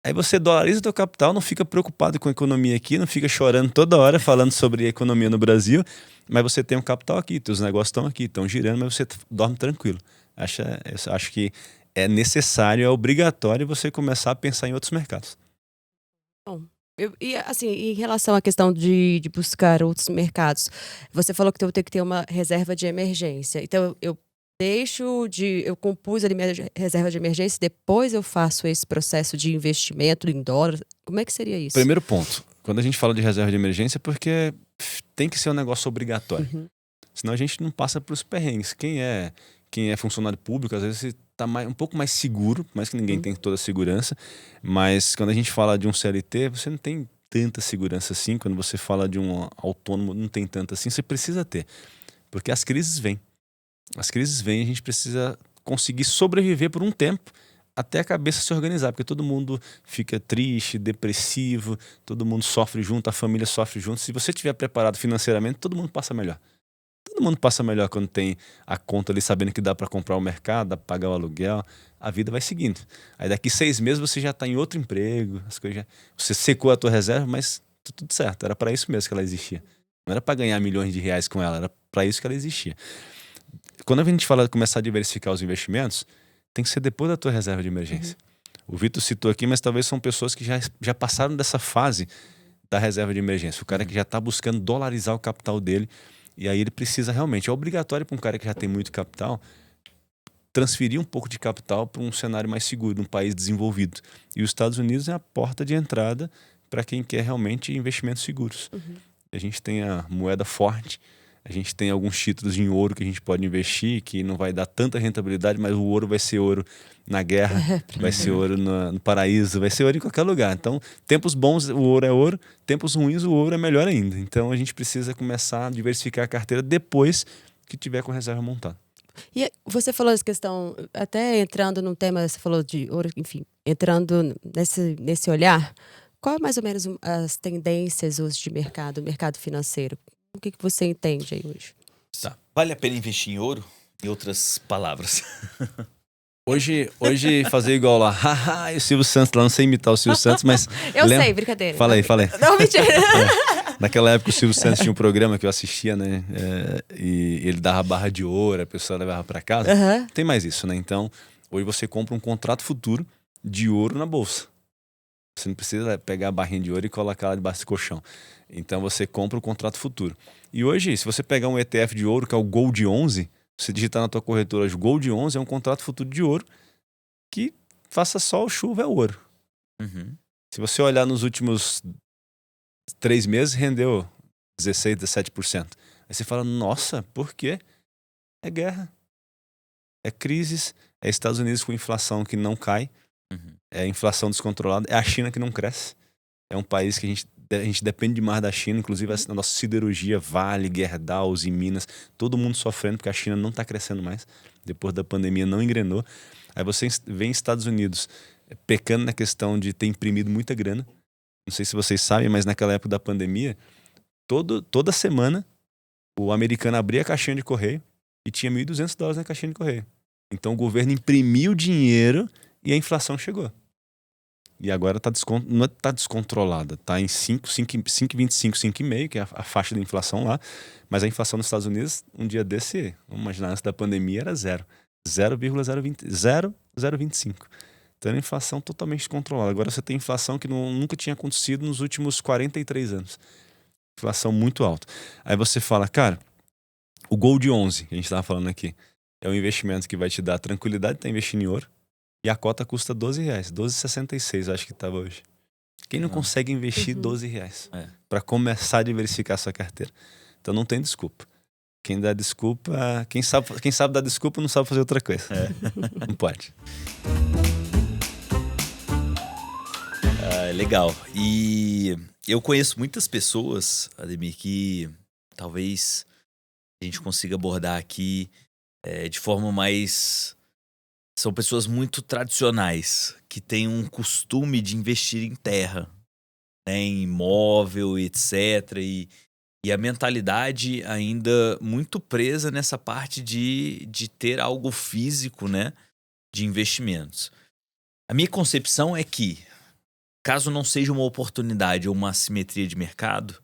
Speaker 3: aí você dolariza o teu capital, não fica preocupado com a economia aqui, não fica chorando toda hora falando sobre a economia no Brasil, mas você tem um capital aqui, teus negócios estão aqui, estão girando, mas você dorme tranquilo. Acho que é necessário, é obrigatório você começar a pensar em outros mercados.
Speaker 2: Bom, e assim, em relação à questão de buscar outros mercados, você falou que eu tenho que ter uma reserva de emergência. Então, eu compus ali minha reserva de emergência, depois eu faço esse processo de investimento em dólar. Como é que seria isso?
Speaker 3: Primeiro ponto, quando a gente fala de reserva de emergência, é porque tem que ser um negócio obrigatório. Senão a gente não passa para os perrengues. Quem é funcionário público, às vezes está um pouco mais seguro, por mais que ninguém tenha toda a segurança, mas quando a gente fala de um CLT, você não tem tanta segurança assim. Quando você fala de um autônomo, não tem tanta assim. Você precisa ter, porque as crises vêm. As crises vêm, a gente precisa conseguir sobreviver por um tempo até a cabeça se organizar, porque todo mundo fica triste, depressivo, todo mundo sofre junto, a família sofre junto. Se você estiver preparado financeiramente, todo mundo passa melhor. Todo mundo passa melhor quando tem a conta ali, sabendo que dá para comprar o mercado, dá para pagar o aluguel, a vida vai seguindo. Aí daqui 6 meses você já está em outro emprego, as coisas você secou a tua reserva, mas tudo certo, era para isso mesmo que ela existia. Não era para ganhar milhões de reais com ela, era para isso que ela existia. Quando a gente fala de começar a diversificar os investimentos, tem que ser depois da tua reserva de emergência. O Vitor citou aqui, mas talvez são pessoas que já passaram dessa fase da reserva de emergência. O cara que já está buscando dolarizar o capital dele, e aí ele precisa realmente, é obrigatório para um cara que já tem muito capital, transferir um pouco de capital para um cenário mais seguro, num país desenvolvido. E os Estados Unidos é a porta de entrada para quem quer realmente investimentos seguros. A gente tem a moeda forte, A gente tem alguns títulos em ouro que a gente pode investir, que não vai dar tanta rentabilidade, mas o ouro vai ser ouro na guerra, vai ser ouro no paraíso, vai ser ouro em qualquer lugar. Então, tempos bons, o ouro é ouro, tempos ruins, o ouro é melhor ainda. Então, a gente precisa começar a diversificar a carteira depois que tiver com a reserva montada.
Speaker 2: E você falou essa questão, até entrando num tema, você falou de ouro, enfim, entrando nesse olhar, qual é mais ou menos as tendências hoje de mercado financeiro? O que você entende aí hoje?
Speaker 1: Tá. Vale a pena investir em ouro? Em outras palavras.
Speaker 3: Hoje fazer igual lá, haha, e o Silvio Santos lá, não sei imitar o Silvio Santos, mas...
Speaker 2: Eu sei, brincadeira.
Speaker 3: Fala aí.
Speaker 2: Não, mentira.
Speaker 3: Naquela época o Silvio Santos tinha um programa que eu assistia, né? E ele dava barra de ouro, a pessoa levava para casa.
Speaker 2: Uhum.
Speaker 3: Tem mais isso, né? Então, hoje você compra um contrato futuro de ouro na bolsa. Você não precisa pegar a barrinha de ouro e colocar ela debaixo do colchão. Então, você compra o contrato futuro. E hoje, se você pegar um ETF de ouro, que é o Gold 11, você digitar na tua corretora hoje, Gold 11 é um contrato futuro de ouro que faça sol, chuva, é ouro.
Speaker 1: Uhum.
Speaker 3: Se você olhar nos últimos 3 meses, rendeu 16%, 17%. Aí você fala, nossa, por quê? É guerra. É crises. É Estados Unidos com inflação que não cai.
Speaker 1: Uhum.
Speaker 3: É inflação descontrolada. É a China que não cresce. É um país que a gente depende demais da China. Inclusive a nossa siderurgia, Vale, Gerdau, e Minas, todo mundo sofrendo porque a China não está crescendo mais. Depois da pandemia não engrenou. Aí você vê Estados Unidos pecando na questão de ter imprimido muita grana. Não sei se vocês sabem, mas naquela época da pandemia, toda semana o americano abria a caixinha de correio e tinha $1.200 na caixinha de correio. Então o governo imprimiu dinheiro e a inflação chegou. E agora não está descontrolada. Está em 5,25, 5,5, que é a faixa da inflação lá. Mas a inflação nos Estados Unidos, um dia desse, vamos imaginar, antes da pandemia, era 0,025. Então era inflação totalmente descontrolada. Agora você tem inflação que nunca tinha acontecido nos últimos 43 anos. Inflação muito alta. Aí você fala, cara, o Gold 11, que a gente estava falando aqui, é um investimento que vai te dar tranquilidade de estar investindo em ouro. E a cota custa R$12, R$12,66, acho que estava hoje. Quem não consegue investir R$12 para começar a diversificar a sua carteira? Então não tem desculpa. Quem dá desculpa, quem sabe dar desculpa não sabe fazer outra coisa. Não pode.
Speaker 1: Legal. E eu conheço muitas pessoas, Ademir, que talvez a gente consiga abordar aqui de forma mais... São pessoas muito tradicionais, que têm um costume de investir em terra, né, em imóvel, etc. E a mentalidade ainda muito presa nessa parte de ter algo físico, né, de investimentos. A minha concepção é que, caso não seja uma oportunidade ou uma assimetria de mercado,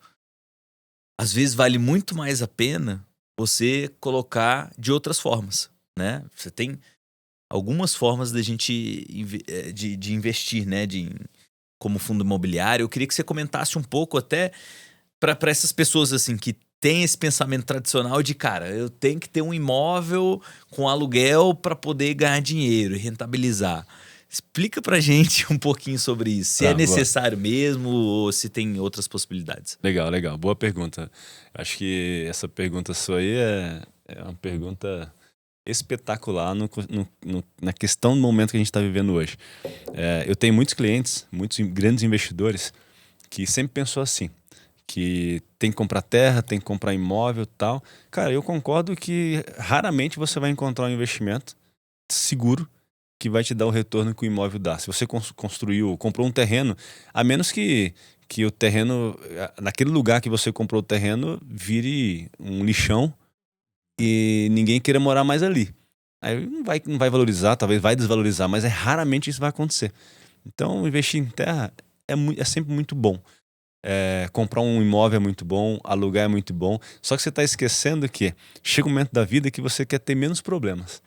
Speaker 1: às vezes vale muito mais a pena você colocar de outras formas, né? Você tem algumas formas da gente de investir, né? Como fundo imobiliário. Eu queria que você comentasse um pouco até para essas pessoas assim que têm esse pensamento tradicional de, cara, eu tenho que ter um imóvel com aluguel para poder ganhar dinheiro e rentabilizar. Explica pra gente um pouquinho sobre isso. Se é necessário mesmo ou se tem outras possibilidades.
Speaker 3: Legal. Boa pergunta. Acho que essa pergunta sua aí é uma pergunta espetacular na questão do momento que a gente está vivendo hoje. Eu tenho muitos clientes, muitos grandes investidores que sempre pensou assim, que tem que comprar terra, tem que comprar imóvel e tal. Cara, eu concordo que raramente você vai encontrar um investimento seguro que vai te dar o retorno que o imóvel dá. Se você comprou um terreno, a menos que o terreno, naquele lugar que você comprou o terreno, vire um lixão e ninguém queira morar mais ali. Aí não vai valorizar, talvez vai desvalorizar, mas raramente isso vai acontecer. Então, investir em terra é sempre muito bom. Comprar um imóvel é muito bom, alugar é muito bom. Só que você está esquecendo que chega um momento da vida que você quer ter menos problemas.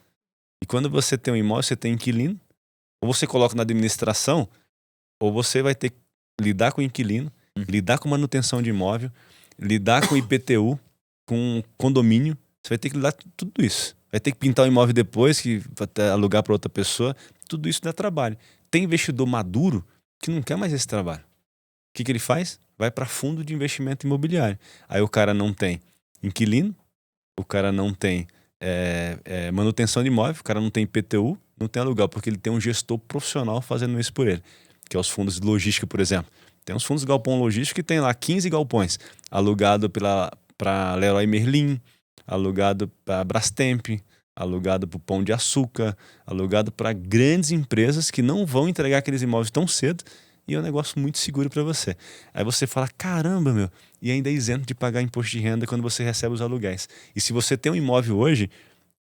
Speaker 3: E quando você tem um imóvel, você tem inquilino, ou você coloca na administração, ou você vai ter que lidar com o inquilino, lidar com manutenção de imóvel, lidar com IPTU, com condomínio. Você vai ter que lidar com tudo isso. Vai ter que pintar o imóvel depois, que vai alugar para outra pessoa. Tudo isso dá trabalho. Tem investidor maduro que não quer mais esse trabalho. O que ele faz? Vai para fundo de investimento imobiliário. Aí o cara não tem inquilino, o cara não tem manutenção de imóvel, o cara não tem IPTU, não tem aluguel, porque ele tem um gestor profissional fazendo isso por ele, que é os fundos de logística, por exemplo. Tem uns fundos de galpão logístico que tem lá 15 galpões, alugado para Leroy Merlin, alugado para Brastemp, alugado para o Pão de Açúcar, alugado para grandes empresas que não vão entregar aqueles imóveis tão cedo e é um negócio muito seguro para você. Aí você fala, caramba, meu, e ainda é isento de pagar imposto de renda quando você recebe os aluguéis. E se você tem um imóvel hoje,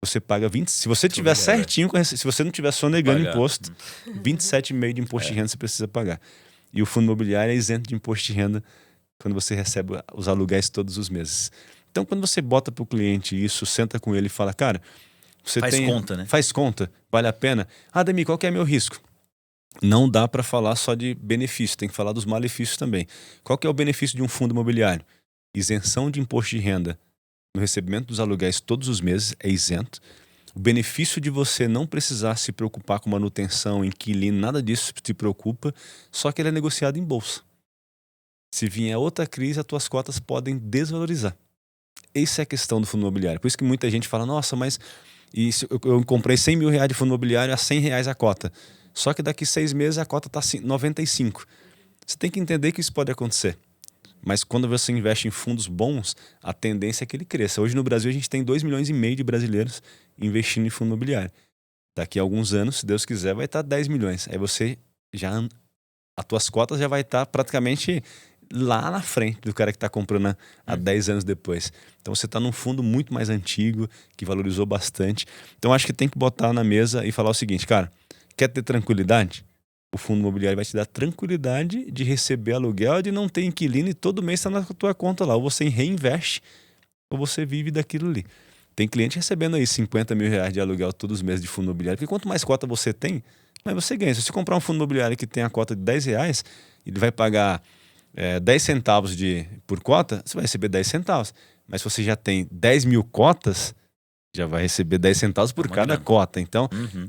Speaker 3: você paga 20, se você tiver certinho, se você não tiver sonegando imposto, 27,5% de imposto de renda você precisa pagar. E o fundo imobiliário é isento de imposto de renda quando você recebe os aluguéis todos os meses. Então, quando você bota para o cliente isso, senta com ele e fala, cara, você
Speaker 1: faz conta, né?
Speaker 3: Faz conta, vale a pena. Ademir, qual que é meu risco? Não dá para falar só de benefício, tem que falar dos malefícios também. Qual que é o benefício de um fundo imobiliário? Isenção de imposto de renda no recebimento dos aluguéis todos os meses, é isento. O benefício de você não precisar se preocupar com manutenção, inquilino, nada disso te preocupa, só que ele é negociado em bolsa. Se vier outra crise, as tuas cotas podem desvalorizar. Essa é a questão do fundo imobiliário. Por isso que muita gente fala, nossa, mas eu comprei 100 mil reais de fundo imobiliário a 100 reais a cota. Só que daqui 6 meses a cota está 95. Você tem que entender que isso pode acontecer. Mas quando você investe em fundos bons, a tendência é que ele cresça. Hoje no Brasil a gente tem 2,5 milhões de brasileiros investindo em fundo imobiliário. Daqui a alguns anos, se Deus quiser, vai estar 10 milhões. Aí você as tuas cotas já vai estar praticamente lá na frente do cara que está comprando há 10 anos depois. Então você está num fundo muito mais antigo, que valorizou bastante. Então acho que tem que botar na mesa e falar o seguinte, cara, quer ter tranquilidade? O fundo imobiliário vai te dar tranquilidade de receber aluguel, de não ter inquilino e todo mês está na tua conta lá. Ou você reinveste, ou você vive daquilo ali. Tem cliente recebendo aí 50 mil reais de aluguel todos os meses de fundo imobiliário, porque quanto mais cota você tem, mais você ganha. Se você comprar um fundo imobiliário que tem a cota de 10 reais, ele vai pagar 10 centavos por cota, você vai receber 10 centavos. Mas se você já tem 10 mil cotas, já vai receber 10 centavos por cada cota. Então,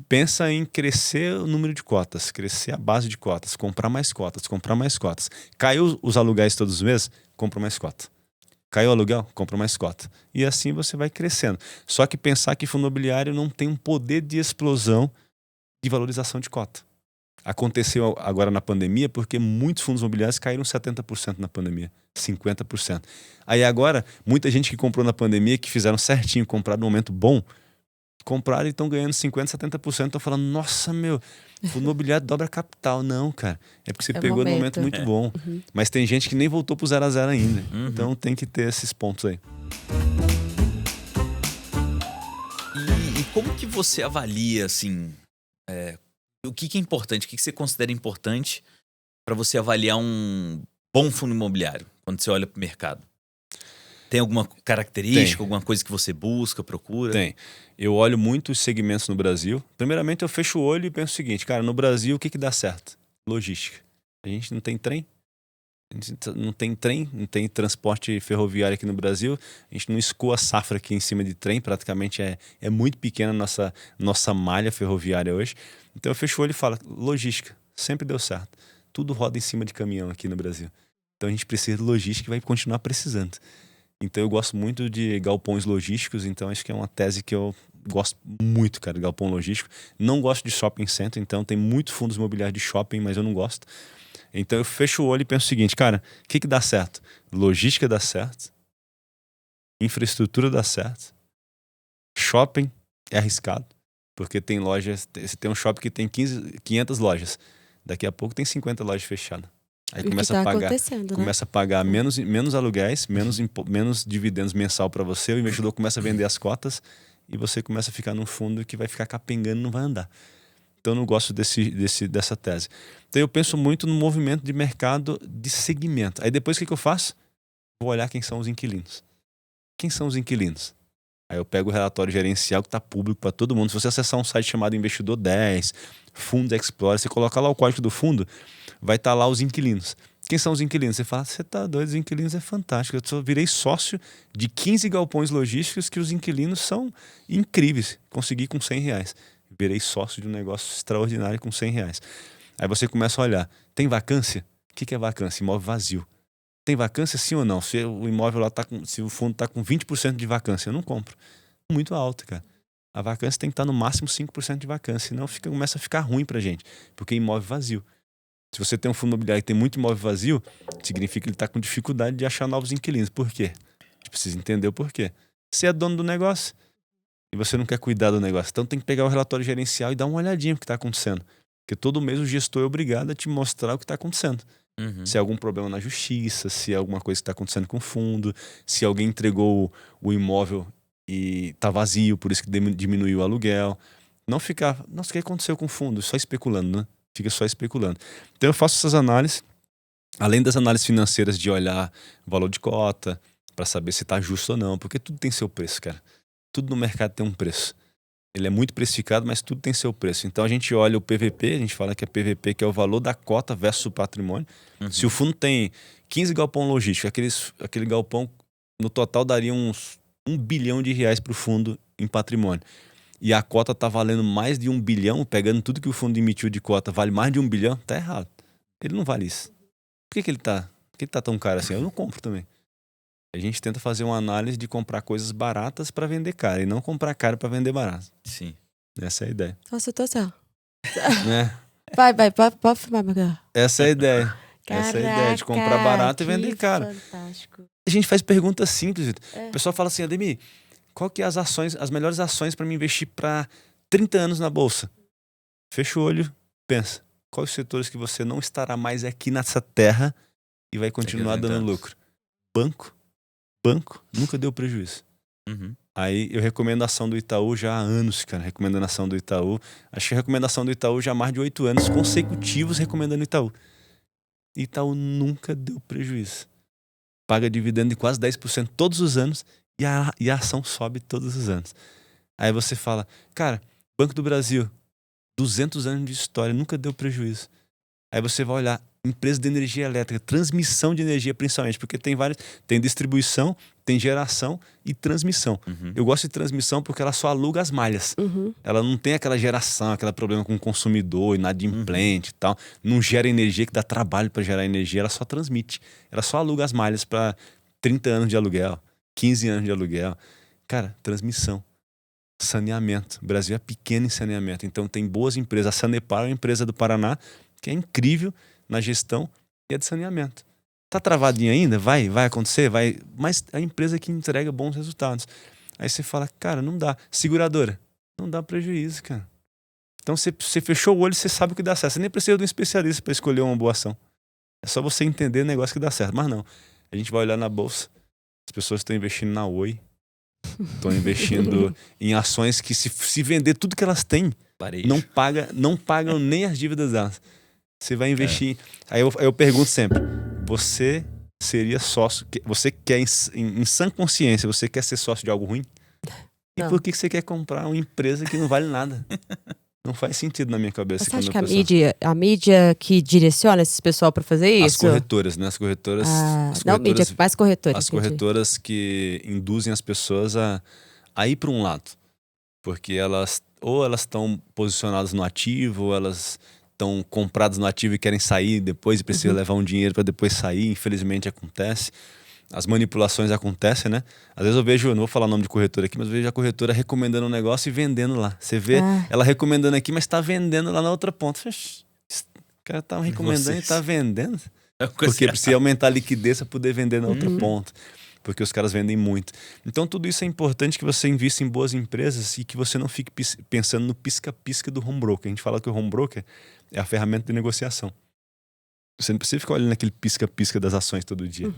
Speaker 3: pensa em crescer o número de cotas, crescer a base de cotas, comprar mais cotas, comprar mais cotas. Caiu os aluguéis todos os meses, compra mais cota. Caiu o aluguel, compra mais cota. E assim você vai crescendo. Só que pensar que fundo imobiliário não tem um poder de explosão de valorização de cota. Aconteceu agora na pandemia porque muitos fundos imobiliários caíram 70% na pandemia, 50%. Aí agora, muita gente que comprou na pandemia, que fizeram certinho, compraram no momento bom, compraram e estão ganhando 50%, 70%. Estão falando, nossa, meu, fundo imobiliário dobra capital. Não, cara, é porque você pegou num momento muito bom. Mas tem gente que nem voltou pro 0 a 0 ainda. Então tem que ter esses pontos aí.
Speaker 1: E como que você avalia, assim... o que é importante? O que você considera importante para você avaliar um bom fundo imobiliário quando você olha para o mercado? Tem alguma característica, alguma coisa que você busca, procura?
Speaker 3: Tem. Eu olho muito os segmentos no Brasil. Primeiramente, eu fecho o olho e penso o seguinte, cara, no Brasil, o que dá certo? Logística. A gente não tem trem. A gente não tem trem, não tem transporte ferroviário aqui no Brasil. A gente não escoa a safra aqui em cima de trem. Praticamente é muito pequena a nossa malha ferroviária hoje. Então eu fecho o olho e falo, logística, sempre deu certo. Tudo roda em cima de caminhão aqui no Brasil. Então a gente precisa de logística e vai continuar precisando. Então eu gosto muito de galpões logísticos, então acho que é uma tese que eu gosto muito, cara, de galpão logístico. Não gosto de shopping center, então tem muitos fundos imobiliários de shopping, mas eu não gosto. Então eu fecho o olho e penso o seguinte, cara, o que dá certo? Logística dá certo, infraestrutura dá certo, shopping é arriscado, porque tem lojas, você tem um shopping que tem 500 lojas, daqui a pouco tem 50 lojas fechadas. Aí começa a pagar menos aluguéis, menos dividendos mensal para você, o investidor começa a vender as cotas e você começa a ficar num fundo que vai ficar capengando e não vai andar. Então eu não gosto dessa tese. Então eu penso muito no movimento de mercado de segmento. Aí depois o que eu faço? Vou olhar quem são os inquilinos. Quem são os inquilinos? Aí eu pego o relatório gerencial que está público para todo mundo. Se você acessar um site chamado Investidor 10, Fundos Explorer, você colocar lá o código do fundo, vai estar lá os inquilinos. Quem são os inquilinos? Você fala, você tá doido, os inquilinos é fantástico. Eu só virei sócio de 15 galpões logísticos que os inquilinos são incríveis. Consegui com 100 reais. Virei sócio de um negócio extraordinário com 100 reais. Aí você começa a olhar, tem vacância? O que é vacância? Imóvel vazio. tem vacância sim ou não? Se o imóvel lá se o fundo tá com 20% de vacância, eu não compro. Muito alto, cara. A vacância tem que estar no máximo 5% de vacância, senão começa a ficar ruim pra gente, porque é imóvel vazio. Se você tem um fundo imobiliário que tem muito imóvel vazio, significa que ele está com dificuldade de achar novos inquilinos. Por quê? A gente precisa entender o porquê. Você é dono do negócio e você não quer cuidar do negócio. Então tem que pegar o relatório gerencial e dar uma olhadinha no que está acontecendo. Porque todo mês o gestor é obrigado a te mostrar o que está acontecendo. Se há algum problema na justiça, se há alguma coisa que está acontecendo com o fundo, se alguém entregou o imóvel e está vazio, por isso que diminuiu o aluguel. Não ficar, nossa, o que aconteceu com o fundo? Só especulando, né? Fica só especulando. Então eu faço essas análises, além das análises financeiras de olhar o valor de cota, para saber se está justo ou não, porque tudo tem seu preço, cara. Tudo no mercado tem um preço. Ele é muito precificado, mas tudo tem seu preço. Então a gente olha o PVP, a gente fala que é PVP, que é o valor da cota versus o patrimônio. Se o fundo tem 15 galpão logístico, aquele galpão no total daria uns R$1 bilhão para o fundo em patrimônio. E a cota tá valendo mais de 1 bilhão, pegando tudo que o fundo emitiu de cota, vale mais de 1 bilhão, tá errado. Ele não vale isso. Por que ele tá tão caro assim? Eu não compro também. A gente tenta fazer uma análise de comprar coisas baratas para vender caro e não comprar caro para vender barato.
Speaker 1: Sim.
Speaker 3: Essa é a ideia.
Speaker 2: Nossa, eu tô assim, ó.
Speaker 3: Né?
Speaker 2: Vai, pode filmar, meu cara.
Speaker 3: Essa é a ideia.
Speaker 2: Caraca,
Speaker 3: Essa é a ideia de comprar barato e vender caro.
Speaker 2: Fantástico.
Speaker 3: A gente faz perguntas simples, Vitor. O pessoal fala assim, Ademir, qual que é as melhores ações para me investir para 30 anos na bolsa? Fecha o olho, pensa. Quais os setores que você não estará mais aqui nessa terra e vai continuar dando lucro? Banco nunca deu prejuízo. Aí eu recomendo a ação do Itaú já há anos, cara. Recomendando a ação do Itaú. Acho que a recomendação do Itaú já há mais de 8 anos consecutivos recomendando o Itaú. Itaú nunca deu prejuízo. Paga dividendo de quase 10% todos os anos e a ação sobe todos os anos. Aí você fala, cara, Banco do Brasil, 200 anos de história, nunca deu prejuízo. Aí você vai olhar, empresa de energia elétrica, transmissão de energia principalmente, porque tem distribuição, tem geração e transmissão. Eu gosto de transmissão porque ela só aluga as malhas. Ela não tem aquela geração, aquele problema com o consumidor, inadimplente e tal. Não gera energia, que dá trabalho para gerar energia, ela só transmite. Ela só aluga as malhas para 30 anos de aluguel, 15 anos de aluguel. Cara, transmissão. Saneamento. O Brasil é pequeno em saneamento, então tem boas empresas. A Sanepar é uma empresa do Paraná que é incrível na gestão e é de saneamento. Tá travadinho ainda? Vai acontecer? Vai. Mas é a empresa que entrega bons resultados. Aí você fala, cara, não dá. Seguradora, não dá prejuízo, cara. Então você fechou o olho, você sabe o que dá certo. Você nem precisa de um especialista para escolher uma boa ação. É só você entender o negócio que dá certo. Mas não. A gente vai olhar na bolsa. As pessoas estão investindo na Oi. Estão investindo em ações que se vender tudo que elas têm, não pagam nem as dívidas delas. Você vai investir. Aí eu pergunto sempre, você seria sócio, você quer em sã consciência, você quer ser sócio de algo ruim?
Speaker 2: Não.
Speaker 3: E por que você quer comprar uma empresa que não vale nada? Não faz sentido na minha cabeça.
Speaker 2: Você acha que a mídia que direciona esse pessoal para fazer isso?
Speaker 3: As corretoras, né? As corretoras.
Speaker 2: Não, mídia, mais corretoras.
Speaker 3: As corretoras que induzem as pessoas a ir para um lado. Porque elas estão posicionadas no ativo, ou elas estão compradas no ativo e querem sair depois e precisam levar um dinheiro para depois sair. Infelizmente acontece. As manipulações acontecem, né? Às vezes eu vejo, não vou falar o nome de corretora aqui, mas eu vejo a corretora recomendando um negócio e vendendo lá. Você vê ela recomendando aqui, mas está vendendo lá na outra ponta. O cara tá recomendando e tá vendendo. Porque precisa aumentar a liquidez para poder vender na outra ponta. Porque os caras vendem muito. Então tudo isso é importante, que você invista em boas empresas e que você não fique pensando no pisca-pisca do home broker. A gente fala que o home broker é a ferramenta de negociação. Você não precisa ficar olhando aquele pisca-pisca das ações todo dia.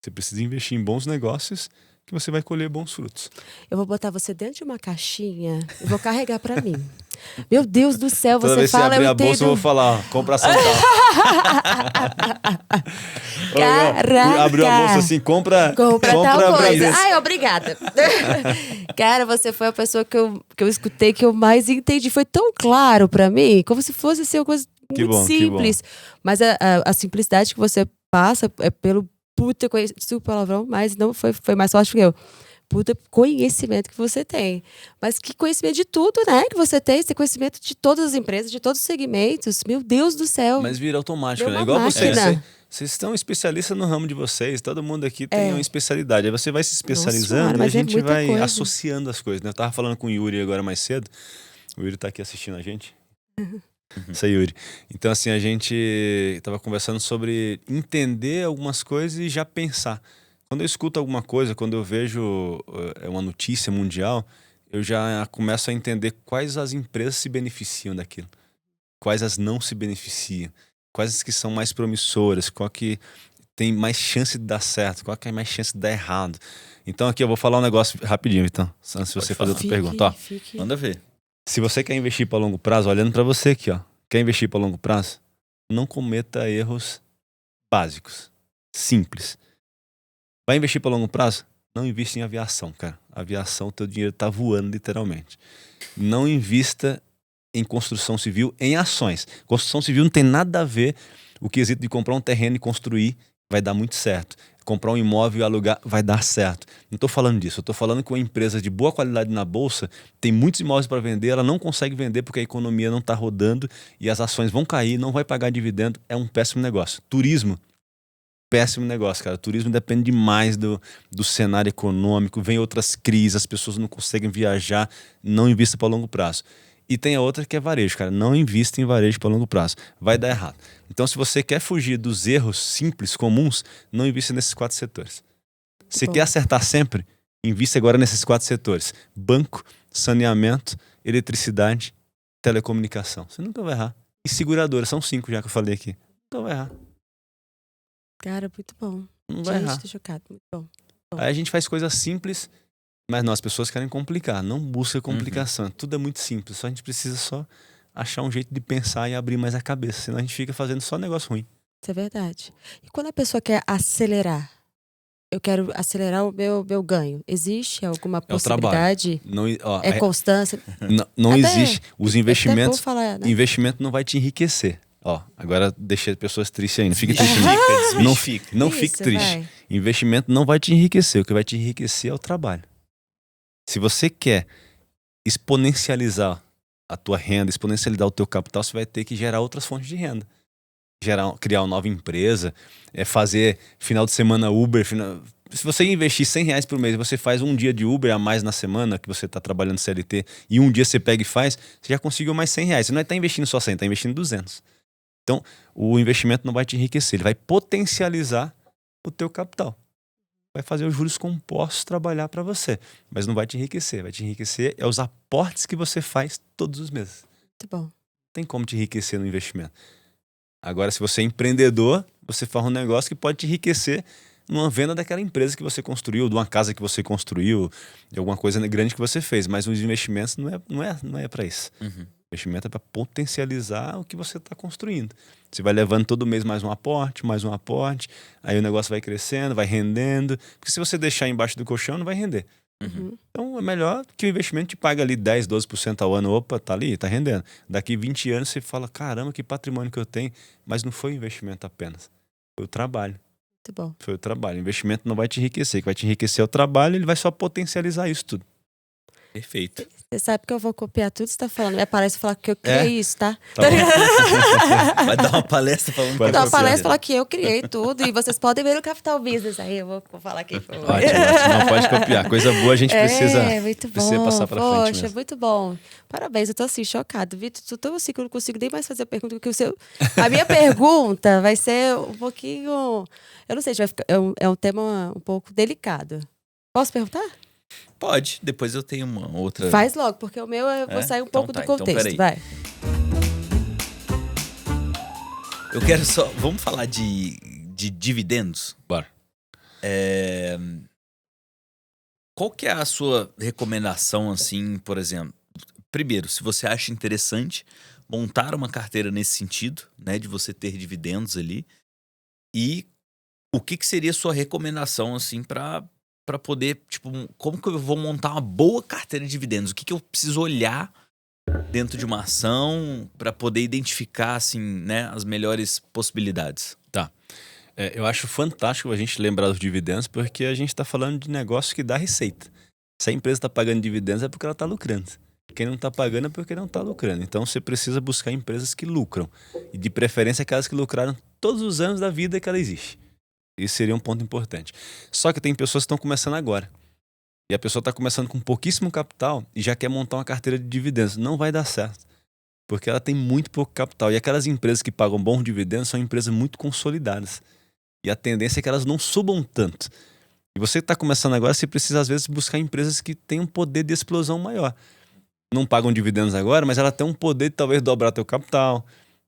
Speaker 3: Você precisa investir em bons negócios que você vai colher bons frutos.
Speaker 2: Eu vou botar você dentro de uma caixinha e vou carregar pra mim. Meu Deus do céu,
Speaker 3: Toda
Speaker 2: você
Speaker 3: vez
Speaker 2: fala,
Speaker 3: que abrir
Speaker 2: eu
Speaker 3: a bolsa, eu vou falar, ó, compra ação tal.
Speaker 2: Caraca!
Speaker 3: Abriu a bolsa assim, compra
Speaker 2: tal coisa.
Speaker 3: Bradesco.
Speaker 2: Ai, obrigada. Cara, você foi a pessoa que eu escutei que eu mais entendi. Foi tão claro pra mim, como se fosse assim, uma coisa muito simples. Mas a simplicidade que você passa é pelo puta conhecimento, desculpa o palavrão, mas não foi mais forte que eu. Puta conhecimento que você tem. Mas que conhecimento de tudo, né? Que você tem. Você tem conhecimento de todas as empresas, de todos os segmentos. Meu Deus do céu.
Speaker 3: Mas vira automático,
Speaker 2: Deu
Speaker 3: né?
Speaker 2: uma
Speaker 3: Igual
Speaker 2: máquina.
Speaker 3: Vocês estão especialistas no ramo de vocês, todo mundo aqui tem uma especialidade. Aí você vai se especializando
Speaker 2: Nossa,
Speaker 3: e a gente vai
Speaker 2: coisa.
Speaker 3: associando as coisas, né? Eu tava falando com o Yuri agora mais cedo. O Yuri tá aqui assistindo a gente. Isso aí, Yuri. Então, assim, a gente tava conversando sobre entender algumas coisas e já pensar. Quando eu escuto alguma coisa, quando eu vejo uma notícia mundial, eu já começo a entender quais as empresas se beneficiam daquilo, quais as não se beneficiam, quais as que são mais promissoras, qual que tem mais chance de dar certo, qual que é mais chance de dar errado. Então aqui eu vou falar um negócio rapidinho, então, antes de você fazer outra pergunta. Ó,
Speaker 1: Manda ver.
Speaker 3: se você quer investir para longo prazo, olhando para você aqui, ó, quer investir para longo prazo, não cometa erros básicos, simples. Vai investir para longo prazo? Não invista em aviação, cara. Aviação, teu dinheiro tá voando literalmente. Não invista em construção civil, em ações. Construção civil não tem nada a ver o quesito de comprar um terreno e construir, vai dar muito certo. Comprar um imóvel e alugar, vai dar certo. Não estou falando disso. Eu estou falando que uma empresa de boa qualidade na bolsa tem muitos imóveis para vender, ela não consegue vender porque a economia não está rodando e as ações vão cair, não vai pagar dividendo, é um péssimo negócio. Turismo, péssimo negócio, cara. O turismo depende demais do cenário econômico, vem outras crises, as pessoas não conseguem viajar, não invista para longo prazo. E tem a outra que é varejo, cara. Não invista em varejo para longo prazo. Vai dar errado. Então, se você quer fugir dos erros simples, comuns, não invista nesses 4 setores. Se quer acertar sempre, invista agora nesses 4 setores. Banco, saneamento, eletricidade, telecomunicação. Você nunca vai errar. E seguradora, são 5 já que eu falei aqui. Nunca vai errar.
Speaker 2: Cara, muito bom.
Speaker 3: Não vai errar.
Speaker 2: Tô chocado, muito bom.
Speaker 3: Aí a gente faz coisas simples, mas não, as pessoas querem complicar. Não busca complicação. Tudo é muito simples. Só a gente precisa só achar um jeito de pensar e abrir mais a cabeça. Senão a gente fica fazendo só negócio ruim.
Speaker 2: Isso é verdade. E quando a pessoa quer acelerar, eu quero acelerar o meu ganho. Existe alguma possibilidade?
Speaker 3: Não, ó,
Speaker 2: constância?
Speaker 3: Não existe. Os investimentos.
Speaker 2: Falar, né?
Speaker 3: Investimento não vai te enriquecer. Ó, agora deixei as pessoas tristes ainda. Fique triste. Não fique triste.
Speaker 2: Vai.
Speaker 3: Investimento não vai te enriquecer. O que vai te enriquecer é o trabalho. Se você quer exponencializar a tua renda, exponencializar o teu capital, você vai ter que gerar outras fontes de renda. Criar uma nova empresa, fazer final de semana Uber. Se você investir R$100 por mês, você faz um dia de Uber a mais na semana que você está trabalhando CLT e um dia você pega e faz, você já conseguiu mais R$100. Você não está investindo só 100, está investindo 200. Então, o investimento não vai te enriquecer, ele vai potencializar o teu capital. Vai fazer os juros compostos trabalhar para você, mas não vai te enriquecer. Vai te enriquecer os aportes que você faz todos os meses.
Speaker 2: Muito bom.
Speaker 3: Não tem como te enriquecer no investimento. Agora, se você é empreendedor, você faz um negócio que pode te enriquecer numa venda daquela empresa que você construiu, de uma casa que você construiu, de alguma coisa grande que você fez. Mas os investimentos não é para isso.
Speaker 1: Uhum.
Speaker 3: Investimento é para potencializar o que você está construindo. Você vai levando todo mês mais um aporte, aí o negócio vai crescendo, vai rendendo. Porque se você deixar embaixo do colchão, não vai render.
Speaker 2: Uhum.
Speaker 3: Então é melhor que o investimento te pague ali 10, 12% ao ano. Opa, tá ali, tá rendendo. Daqui 20 anos você fala, caramba, que patrimônio que eu tenho. Mas não foi o investimento apenas, foi o trabalho.
Speaker 2: Muito bom.
Speaker 3: Foi o trabalho. O investimento não vai te enriquecer. O que vai te enriquecer é o trabalho, ele vai só potencializar isso tudo.
Speaker 1: Perfeito.
Speaker 2: Você sabe que eu vou copiar tudo que você tá falando. Me parece falar que eu criei isso, tá?
Speaker 3: Tá bom.
Speaker 1: Vai dar uma palestra falando
Speaker 2: Vou dar uma
Speaker 3: copiar.
Speaker 2: palestra falar que eu criei tudo e vocês podem ver no Capital Business. Aí eu vou falar quem foi.
Speaker 3: Ótimo. Não pode copiar. Coisa boa a gente precisa
Speaker 2: muito bom.
Speaker 3: precisa passar pra frente
Speaker 2: Poxa,
Speaker 3: mesmo.
Speaker 2: muito bom. Parabéns, eu tô assim, chocado. Vitor, tô tão assim que eu não consigo nem mais fazer a pergunta que o seu. A minha pergunta vai ser um pouquinho. Eu não sei, vai ficar... é um tema um pouco delicado. Posso perguntar?
Speaker 1: Pode, depois eu tenho uma outra.
Speaker 2: Faz logo, porque o meu eu vou sair um pouco do contexto.
Speaker 1: Então,
Speaker 2: vai.
Speaker 1: Eu quero só. Vamos falar de dividendos?
Speaker 3: Bora.
Speaker 1: Qual que é a sua recomendação, assim, por exemplo? Primeiro, se você acha interessante montar uma carteira nesse sentido, né, de você ter dividendos ali, e o que seria a sua recomendação, assim, para poder, tipo, como que eu vou montar uma boa carteira de dividendos? O que eu preciso olhar dentro de uma ação para poder identificar, assim, né, as melhores possibilidades?
Speaker 3: Tá. Eu acho fantástico a gente lembrar dos dividendos, porque a gente está falando de negócio que dá receita. Se a empresa está pagando dividendos é porque ela está lucrando. Quem não está pagando é porque não está lucrando. Então você precisa buscar empresas que lucram. E de preferência aquelas que lucraram todos os anos da vida que ela existe. Isso seria um ponto importante. Só que tem pessoas que estão começando agora. E a pessoa está começando com pouquíssimo capital e já quer montar uma carteira de dividendos. Não vai dar certo. Porque ela tem muito pouco capital. E aquelas empresas que pagam bons dividendos são empresas muito consolidadas. E a tendência é que elas não subam tanto. E você que está começando agora, você precisa às vezes buscar empresas que têm um poder de explosão maior. Não pagam dividendos agora, mas ela tem um poder de talvez dobrar teu capital,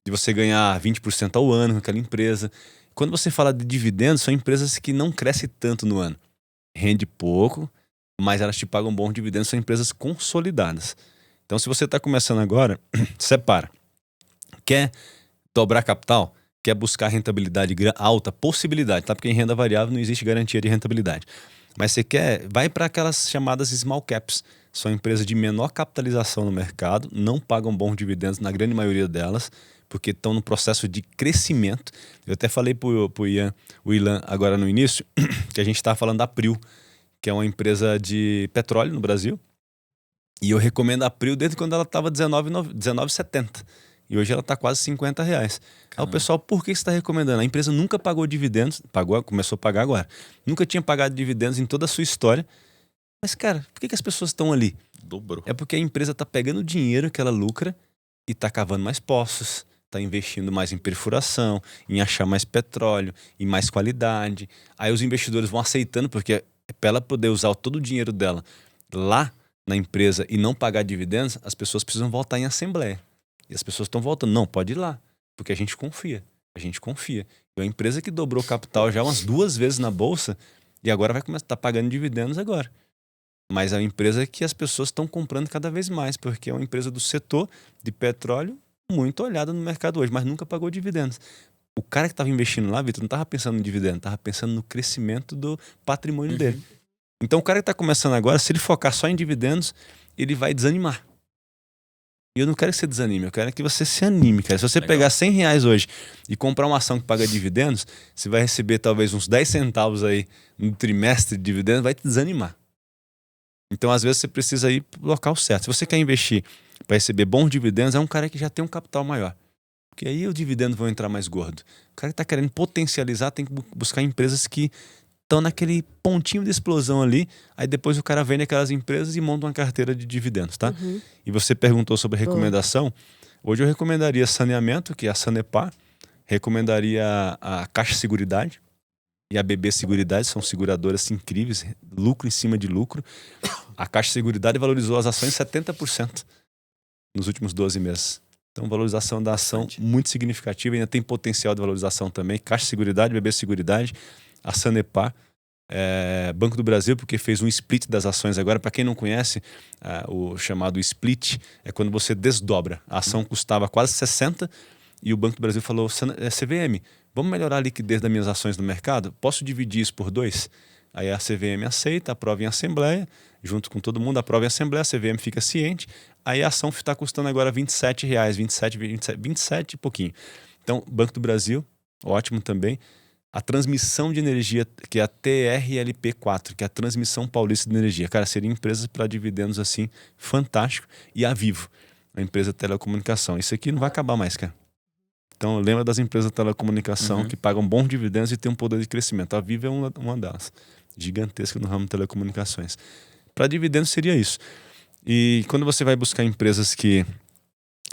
Speaker 3: de você ganhar 20% ao ano com aquela empresa. Quando você fala de dividendos, são empresas que não crescem tanto no ano. Rende pouco, mas elas te pagam bons dividendos, são empresas consolidadas. Então, se você está começando agora, separa. Quer dobrar capital? Quer buscar rentabilidade alta? Possibilidade, tá? Porque em renda variável não existe garantia de rentabilidade. Mas você quer, vai para aquelas chamadas small caps. São empresas de menor capitalização no mercado, não pagam bons dividendos na grande maioria delas, porque estão no processo de crescimento. Eu até falei para o Ilan agora no início, que a gente estava falando da Prio, que é uma empresa de petróleo no Brasil. E eu recomendo a Prio desde quando ela estava R$19,70. E hoje ela está quase R$50. Aí o pessoal, por que você está recomendando? A empresa nunca pagou dividendos, começou a pagar agora. Nunca tinha pagado dividendos em toda a sua história. Mas, cara, por que as pessoas estão ali?
Speaker 1: Dobrou.
Speaker 3: É porque a empresa está pegando o dinheiro que ela lucra e está cavando mais poços, está investindo mais em perfuração, em achar mais petróleo, em mais qualidade. Aí os investidores vão aceitando, porque para ela poder usar todo o dinheiro dela lá na empresa e não pagar dividendos, as pessoas precisam votar em assembleia. E as pessoas estão voltando. Não, pode ir lá, porque a gente confia. A gente confia. É uma empresa que dobrou capital já umas 2 vezes na bolsa e agora vai começar a estar pagando dividendos agora. Mas é uma empresa que as pessoas estão comprando cada vez mais, porque é uma empresa do setor de petróleo muito olhada no mercado hoje, mas nunca pagou dividendos. O cara que estava investindo lá, Vitor, não estava pensando em dividendo, estava pensando no crescimento do patrimônio dele. Então o cara que está começando agora, se ele focar só em dividendos, ele vai desanimar. E eu não quero que você desanime, eu quero que você se anime, cara. Se você pegar R$100 hoje e comprar uma ação que paga dividendos, você vai receber talvez uns 10 centavos aí no trimestre de dividendos, vai te desanimar. Então, às vezes, você precisa ir pro local certo. Se você quer investir para receber bons dividendos, é um cara que já tem um capital maior. Porque aí os dividendos vão entrar mais gordo. O cara que está querendo potencializar tem que buscar empresas que estão naquele pontinho de explosão ali, aí depois o cara vende aquelas empresas e monta uma carteira de dividendos, tá? E você perguntou sobre recomendação. Hoje eu recomendaria saneamento, que é a Sanepar, recomendaria a Caixa Seguridade e a BB Seguridade, são seguradoras incríveis, lucro em cima de lucro. A Caixa Seguridade valorizou as ações 70% nos últimos 12 meses. Então, valorização da ação muito significativa, ainda tem potencial de valorização também. Caixa Seguridade, BB Seguridade, a Sanepar, Banco do Brasil, porque fez um split das ações agora. Para quem não conhece, o chamado split é quando você desdobra. A ação custava quase 60 e o Banco do Brasil falou, CVM, vamos melhorar a liquidez das minhas ações no mercado? Posso dividir isso por 2? Aí a CVM aceita, aprova em assembleia, junto com todo mundo, aprova em assembleia, a CVM fica ciente, aí a ação está custando agora R$27, 27 e pouquinho. Então, Banco do Brasil, ótimo também. A transmissão de energia, que é a TRLP4, que é a Transmissão Paulista de Energia. Cara, seria empresa para dividendos assim, fantástico. E a Vivo, a empresa de telecomunicação. Isso aqui não vai acabar mais, cara. Então, lembra das empresas de telecomunicação que pagam bons dividendos e têm um poder de crescimento. A Vivo é uma delas, gigantesca no ramo de telecomunicações. Para dividendos seria isso. E quando você vai buscar empresas que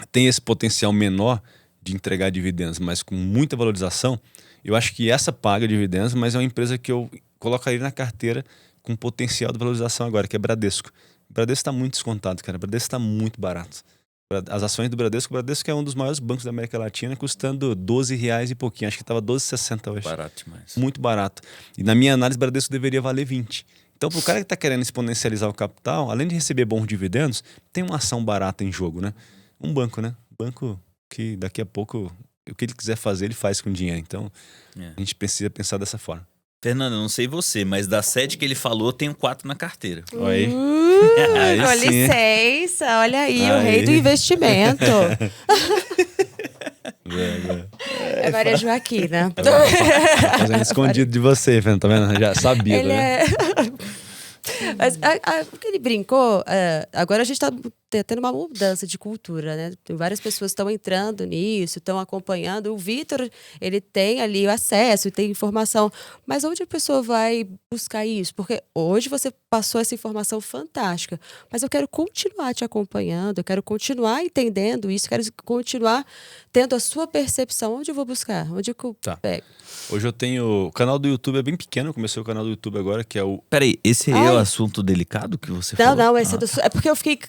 Speaker 3: têm esse potencial menor de entregar dividendos, mas com muita valorização, eu acho que essa paga dividendos, mas é uma empresa que eu colocaria na carteira com potencial de valorização agora, que é Bradesco. O Bradesco está muito descontado, cara. O Bradesco está muito barato. As ações do Bradesco, o Bradesco é um dos maiores bancos da América Latina, custando R$12 e pouquinho. Acho que estava R$12,60 hoje.
Speaker 1: Barato demais.
Speaker 3: Muito barato. E na minha análise, o Bradesco deveria valer 20. Então, para o cara que está querendo exponencializar o capital, além de receber bons dividendos, tem uma ação barata em jogo, né? Um banco, né? Banco que daqui a pouco, o que ele quiser fazer, ele faz com dinheiro. Então, a gente precisa pensar dessa forma.
Speaker 1: Fernando, não sei você, mas das 7 que ele falou, eu tenho 4 na carteira.
Speaker 3: Aí.
Speaker 2: Com licença, olha aí, o rei do investimento. É Maria Joaquina.
Speaker 3: Tá fazendo escondido de você, Fernando, tá vendo? Já sabia,
Speaker 2: ele
Speaker 3: né?
Speaker 2: Mas o que ele brincou, agora a gente tendo uma mudança de cultura, né? Tem várias pessoas que estão entrando nisso, estão acompanhando. O Vitor, ele tem ali o acesso, tem informação. Mas onde a pessoa vai buscar isso? Porque hoje você passou essa informação fantástica, mas eu quero continuar te acompanhando, eu quero continuar entendendo isso, quero continuar tendo a sua percepção. Onde eu vou buscar? Onde eu pego?
Speaker 3: Hoje eu tenho... O canal do YouTube é bem pequeno, eu comecei o canal do YouTube agora, que é o...
Speaker 1: Peraí, esse aí é o assunto delicado que você falou?
Speaker 2: Não, esse é porque eu fiquei...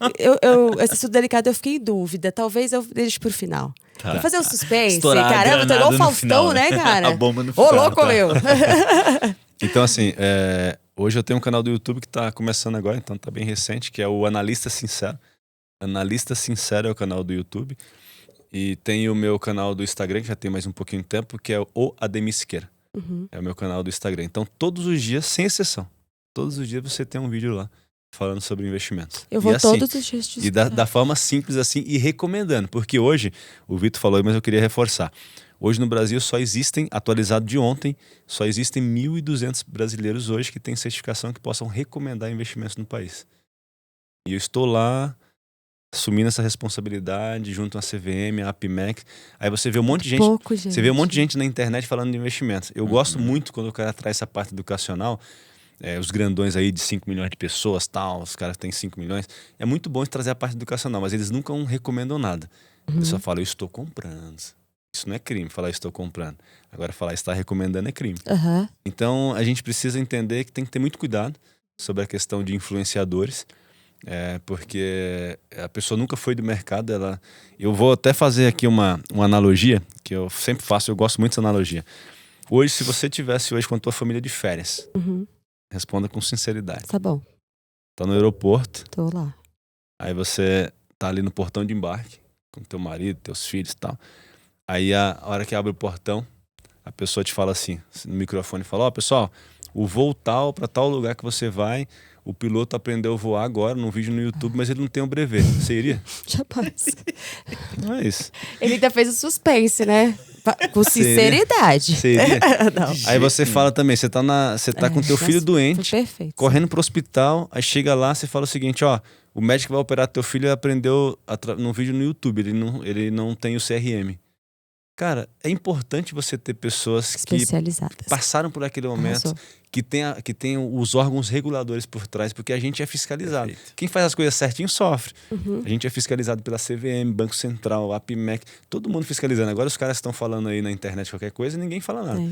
Speaker 2: esse assunto delicado eu fiquei em dúvida. Talvez eu deixe pro final.
Speaker 1: Tá.
Speaker 2: Vou fazer um suspense.
Speaker 1: Estourar a
Speaker 2: Caramba, tô igual o
Speaker 1: granada no
Speaker 2: Faustão,
Speaker 1: final,
Speaker 2: né, cara?
Speaker 1: A bomba no
Speaker 2: Ô,
Speaker 1: final,
Speaker 2: louco,
Speaker 1: tá.
Speaker 2: meu!
Speaker 3: Então, assim, hoje eu tenho um canal do YouTube que tá começando agora, então tá bem recente, que é o Analista Sincero. Analista Sincero é o canal do YouTube. E tem o meu canal do Instagram, que já tem mais um pouquinho de tempo, que é o Ademir Siqueira. É o meu canal do Instagram. Então, todos os dias, sem exceção, todos os dias você tem um vídeo lá falando sobre investimentos.
Speaker 2: Eu vou
Speaker 3: e assim,
Speaker 2: todos os dias te
Speaker 3: E da forma simples assim e recomendando. Porque hoje, o Vitor falou, mas eu queria reforçar. Hoje no Brasil só existem, atualizado de ontem, só existem 1.200 brasileiros hoje que têm certificação que possam recomendar investimentos no país. E eu estou lá assumindo essa responsabilidade junto à CVM, à APMEC. Aí você vê um monte de gente,
Speaker 2: pouco, gente.
Speaker 3: você vê um monte de gente na internet falando de investimentos. Eu gosto muito quando o cara traz essa parte educacional, os grandões aí de 5 milhões de pessoas, tal, os caras têm 5 milhões. É muito bom de trazer a parte educacional, mas eles nunca recomendam nada. Eles só falam, eu estou comprando. Isso não é crime, falar estou comprando. Agora falar está recomendando é crime. Então a gente precisa entender que tem que ter muito cuidado sobre a questão de influenciadores. Porque a pessoa nunca foi do mercado. Eu vou até fazer aqui uma analogia, que eu sempre faço, eu gosto muito dessa analogia. Hoje, se você tivesse hoje com a tua família de férias, responda com sinceridade.
Speaker 2: Tá bom.
Speaker 3: Tá no aeroporto,
Speaker 2: Tô lá.
Speaker 3: aí você tá ali no portão de embarque, com teu marido, teus filhos e tal. Aí a hora que abre o portão, a pessoa te fala assim, no microfone, fala, pessoal, o voo tal para tal lugar que você vai, o piloto aprendeu a voar agora num vídeo no YouTube, mas ele não tem um brevet. Você iria?
Speaker 2: Jamais.
Speaker 3: Não é isso.
Speaker 2: Ele ainda fez o suspense, né? Com sinceridade.
Speaker 3: Você iria?
Speaker 2: Não.
Speaker 3: Aí você fala também, você tá com teu filho doente,
Speaker 2: Perfeito.
Speaker 3: correndo pro hospital, aí chega lá, você fala o seguinte, o médico que vai operar teu filho aprendeu num vídeo no YouTube, ele não tem o CRM. Cara, é importante você ter pessoas que
Speaker 2: especializadas,
Speaker 3: passaram por aquele momento, que tem os órgãos reguladores por trás, porque a gente é fiscalizado. Perfeito. Quem faz as coisas certinho sofre. A gente é fiscalizado pela CVM, Banco Central, APMEC, todo mundo fiscalizando. Agora os caras estão falando aí na internet qualquer coisa e ninguém fala nada.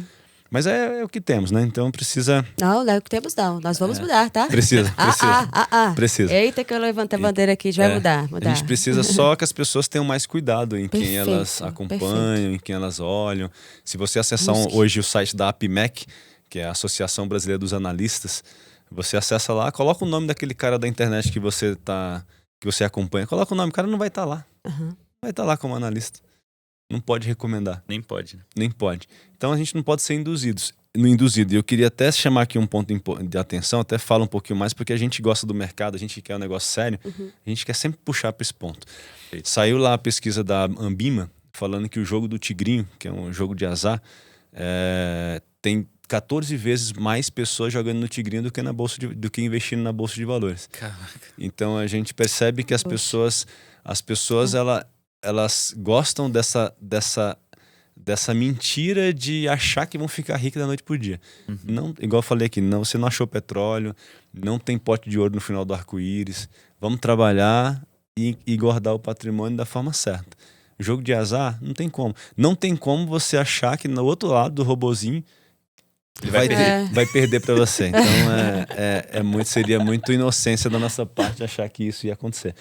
Speaker 3: Mas é o que temos, né? Então precisa...
Speaker 2: Não é o que temos não. Nós vamos mudar, tá?
Speaker 3: Precisa. Precisa.
Speaker 2: Eita que eu levantei a bandeira aqui, já vai mudar.
Speaker 3: A gente precisa só que as pessoas tenham mais cuidado em quem elas acompanham,
Speaker 2: perfeito.
Speaker 3: em quem elas olham. Se você acessar hoje o site da APMEC, que é a Associação Brasileira dos Analistas, você acessa lá, coloca o nome daquele cara da internet que você acompanha. Coloca o nome, o cara não vai estar lá. Vai estar lá como analista. Não pode recomendar.
Speaker 1: Nem pode, né?
Speaker 3: Nem pode. Então a gente não pode ser induzido. E eu queria até chamar aqui um ponto de atenção, até falo um pouquinho mais, porque a gente gosta do mercado, a gente quer um negócio sério, a gente quer sempre puxar para esse ponto. Saiu lá a pesquisa da Ambima, falando que o jogo do Tigrinho, que é um jogo de azar, tem 14 vezes mais pessoas jogando no Tigrinho do que investindo na Bolsa de Valores.
Speaker 1: Caraca.
Speaker 3: Então a gente percebe que as pessoas elas gostam dessa mentira de achar que vão ficar ricas da noite pro dia. Não, igual eu falei aqui, você não achou petróleo, não tem pote de ouro no final do arco-íris. Vamos trabalhar e guardar o patrimônio da forma certa. Jogo de azar, não tem como. Não tem como você achar que no outro lado do robozinho ele vai perder para você. Então seria muito inocência da nossa parte achar que isso ia acontecer.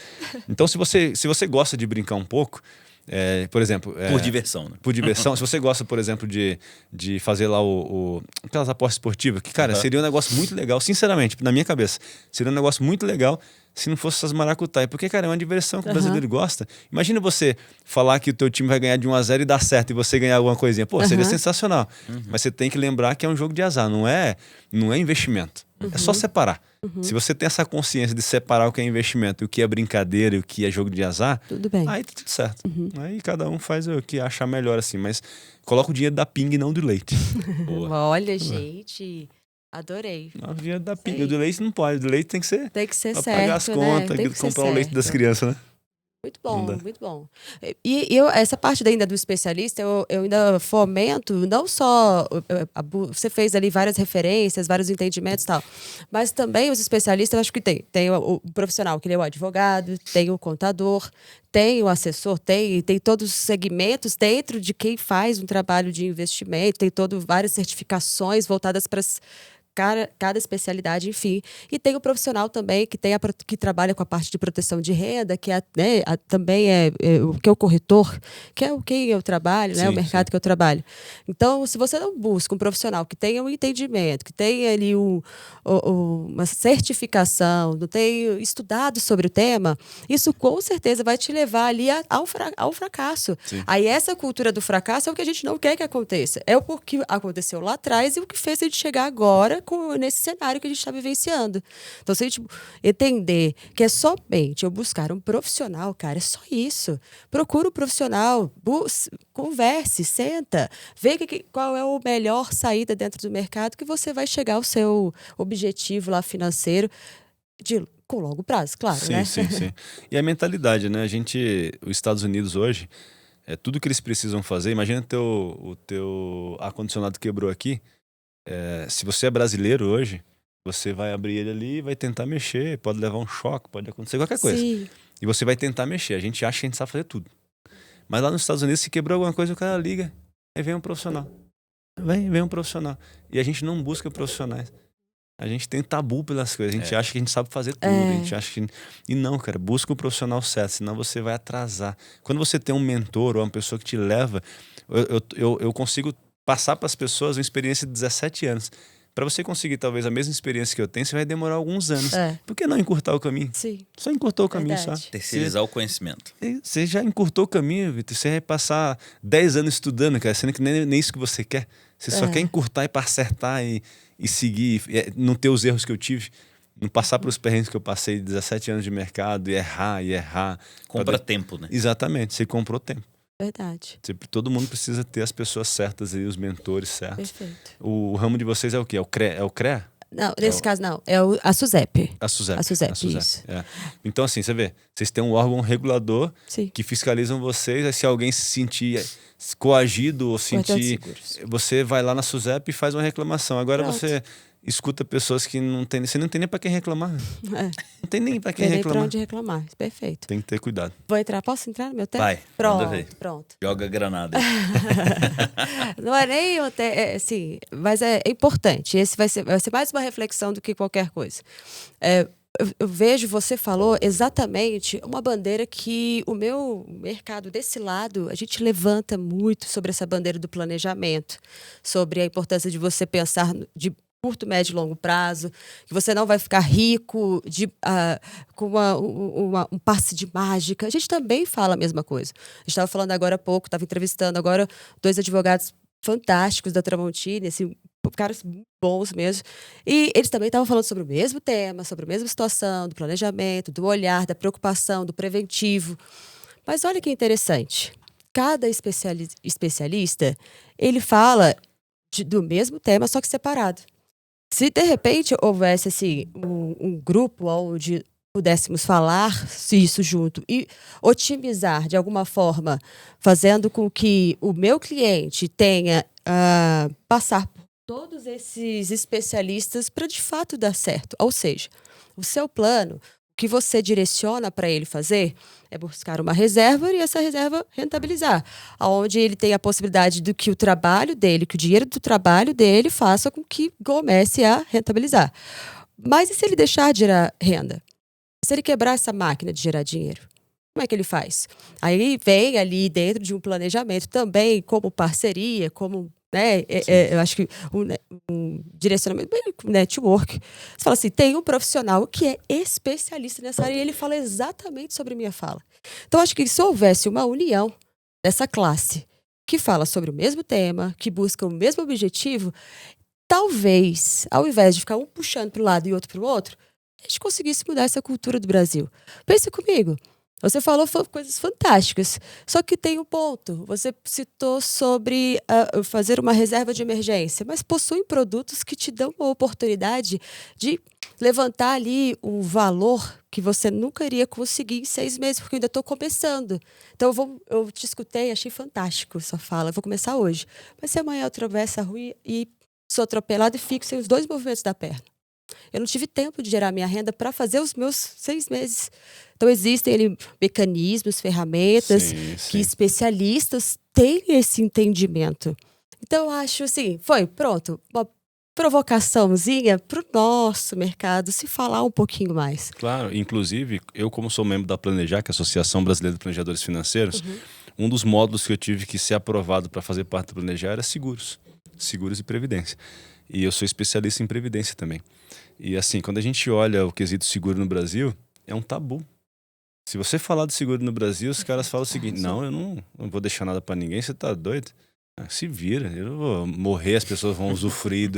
Speaker 3: Então se você gosta de brincar um pouco, por exemplo...
Speaker 1: por diversão, né?
Speaker 3: Por diversão. Se você gosta, por exemplo, de fazer lá aquelas apostas esportivas, que, cara, seria um negócio muito legal, sinceramente, na minha cabeça, seria um negócio muito legal se não fosse essas maracutaia. Porque, cara, é uma diversão que o brasileiro gosta. Imagina você falar que o teu time vai ganhar de 1-0 e dar certo e você ganhar alguma coisinha. Pô, seria sensacional. Mas você tem que lembrar que é um jogo de azar, não é investimento. É só separar. Se você tem essa consciência de separar o que é investimento e o que é brincadeira e o que é jogo de azar,
Speaker 2: tudo bem.
Speaker 3: Aí tá tudo certo. Aí cada um faz o que achar melhor, assim. Mas coloca o dinheiro da pinga e não do leite.
Speaker 2: Olha, gente... Adorei.
Speaker 3: A via da
Speaker 2: Sim.
Speaker 3: pinga. O do leite não pode. O do leite tem que ser
Speaker 2: Tem que ser
Speaker 3: pra
Speaker 2: certo,
Speaker 3: pagar as
Speaker 2: né?
Speaker 3: contas,
Speaker 2: Tem que ser
Speaker 3: comprar o leite das
Speaker 2: certo.
Speaker 3: crianças, né?
Speaker 2: Muito
Speaker 3: Não
Speaker 2: bom,
Speaker 3: dá.
Speaker 2: muito bom. Essa parte ainda do especialista, eu ainda fomento, não só. Você fez ali várias referências, vários entendimentos e tal, mas também os especialistas, eu acho que tem. Tem o profissional, que ele é o advogado, tem o contador, tem o assessor, tem todos os segmentos dentro de quem faz um trabalho de investimento, tem várias certificações voltadas para cada especialidade, enfim. E tem o profissional também que trabalha com a parte de proteção de renda, que também é o que é o corretor, que é o que eu trabalho, né?
Speaker 3: Sim,
Speaker 2: O mercado que eu trabalho. Então, se você não busca um profissional que tenha um entendimento, que tenha ali uma certificação, não tenha estudado sobre o tema, isso com certeza vai te levar ali ao fracasso.
Speaker 3: Sim.
Speaker 2: Aí essa cultura do fracasso é o que a gente não quer que aconteça. É o que aconteceu lá atrás e o que fez a gente chegar agora nesse cenário que a gente está vivenciando. Então, se a gente entender que é somente eu buscar um profissional, cara, é só isso. Procura um profissional, converse, senta, vê qual é a melhor saída dentro do mercado que você vai chegar ao seu objetivo lá financeiro com longo prazo, claro,
Speaker 3: Sim,
Speaker 2: né?
Speaker 3: sim. E a mentalidade, né? Os Estados Unidos hoje, tudo que eles precisam fazer. Imagina o teu ar-condicionado quebrou aqui. Se você é brasileiro hoje, você vai abrir ele ali e vai tentar mexer. Pode levar um choque, pode acontecer qualquer coisa.
Speaker 2: Sim.
Speaker 3: E você vai tentar mexer. A gente acha que a gente sabe fazer tudo. Mas lá nos Estados Unidos, se quebrou alguma coisa, o cara liga. Aí vem um profissional. Vem um profissional. E a gente não busca profissionais. A gente tem tabu pelas coisas. A gente acha que a gente sabe fazer tudo. A gente acha que... E não, cara. Busca o profissional certo. Senão você vai atrasar. Quando você tem um mentor ou uma pessoa que te leva... Eu consigo passar para as pessoas uma experiência de 17 anos. Para você conseguir talvez a mesma experiência que eu tenho, você vai demorar alguns anos. Por que não encurtar o caminho?
Speaker 2: Sim.
Speaker 3: Só encurtou o caminho,
Speaker 2: Verdade.
Speaker 3: só.
Speaker 1: Terceirizar o conhecimento.
Speaker 3: Você já encurtou o caminho, Vitor. Você vai passar 10 anos estudando, cara, sendo que nem isso que você quer. Você só quer encurtar e para acertar e seguir, não ter os erros que eu tive. Não passar pelos perrengues que eu passei, 17 anos de mercado, e errar.
Speaker 1: Compra tempo, né?
Speaker 3: Exatamente, você comprou tempo.
Speaker 2: Verdade.
Speaker 3: Todo mundo precisa ter as pessoas certas aí, os mentores certos.
Speaker 2: Perfeito.
Speaker 3: O ramo de vocês é o quê? É o CREA?
Speaker 2: Não, nesse caso não. É a SUSEP.
Speaker 3: A SUSEP.
Speaker 2: A SUSEP, isso.
Speaker 3: Então, assim, você vê, vocês têm um órgão regulador que fiscalizam vocês, aí se alguém se sentir coagido ou sentir... Você vai lá na SUSEP e faz uma reclamação. Agora você escuta pessoas que não tem... Você não tem nem para quem reclamar. Não tem nem para quem reclamar.
Speaker 2: Tem para onde reclamar. Perfeito.
Speaker 3: Tem que ter cuidado.
Speaker 2: Vou entrar? Posso entrar no meu tempo?
Speaker 1: Vai.
Speaker 2: Pronto.
Speaker 1: Joga a granada.
Speaker 2: Não é nem... assim, mas é importante. Esse vai ser mais uma reflexão do que qualquer coisa. Eu vejo, você falou exatamente uma bandeira que o meu mercado desse lado, a gente levanta muito sobre essa bandeira do planejamento, sobre a importância de você pensar de curto, médio e longo prazo, que você não vai ficar rico com um passe de mágica. A gente também fala a mesma coisa. A gente estava falando agora há pouco, estava entrevistando agora 2 advogados fantásticos da Tramontini, assim, caras bons mesmo. E eles também estavam falando sobre o mesmo tema, sobre a mesma situação, do planejamento, do olhar, da preocupação, do preventivo. Mas olha que interessante. Cada especialista, ele fala do mesmo tema, só que separado. Se, de repente, houvesse assim, um grupo onde pudéssemos falar isso junto e otimizar, de alguma forma, fazendo com que o meu cliente tenha passar por todos esses especialistas para, de fato, dar certo. Ou seja, o seu plano, o que você direciona para ele fazer é buscar uma reserva e essa reserva rentabilizar, onde ele tem a possibilidade de que o trabalho dele, que o dinheiro do trabalho dele faça com que comece a rentabilizar. Mas e se ele deixar de gerar renda? Se ele quebrar essa máquina de gerar dinheiro? Como é que ele faz? Aí vem ali dentro de um planejamento também, como parceria, como... eu acho que um direcionamento, network. Você fala assim, tem um profissional que é especialista nessa área e ele fala exatamente sobre a minha fala. Então, acho que se houvesse uma união dessa classe que fala sobre o mesmo tema, que busca o mesmo objetivo, talvez, ao invés de ficar um puxando para um lado e outro para o outro, a gente conseguisse mudar essa cultura do Brasil. Pense comigo. Você falou coisas fantásticas, só que tem um ponto. Você citou sobre fazer uma reserva de emergência, mas possuem produtos que te dão a oportunidade de levantar ali um valor que você nunca iria conseguir em 6 meses, porque eu ainda estou começando. Então, eu te escutei, achei fantástico sua fala. Eu vou começar hoje. Mas se amanhã eu atravesso a rua e sou atropelado e fico sem os 2 movimentos da perna. Eu não tive tempo de gerar minha renda para fazer os meus 6 meses. Então, existem ali mecanismos, ferramentas
Speaker 3: Sim,
Speaker 2: que
Speaker 3: sim.
Speaker 2: especialistas têm esse entendimento. Então, eu acho assim, pronto, uma provocaçãozinha para o nosso mercado se falar um pouquinho mais.
Speaker 3: Claro, inclusive, eu como sou membro da Planejar, que é a Associação Brasileira de Planejadores Financeiros, um dos módulos que eu tive que ser aprovado para fazer parte do Planejar era seguros e previdência. E eu sou especialista em previdência também. E assim, quando a gente olha o quesito seguro no Brasil, é um tabu. Se você falar de seguro no Brasil, os caras falam o seguinte: não, eu não vou deixar nada para ninguém, você tá doido? Se vira, eu não vou morrer, as pessoas vão usufruir.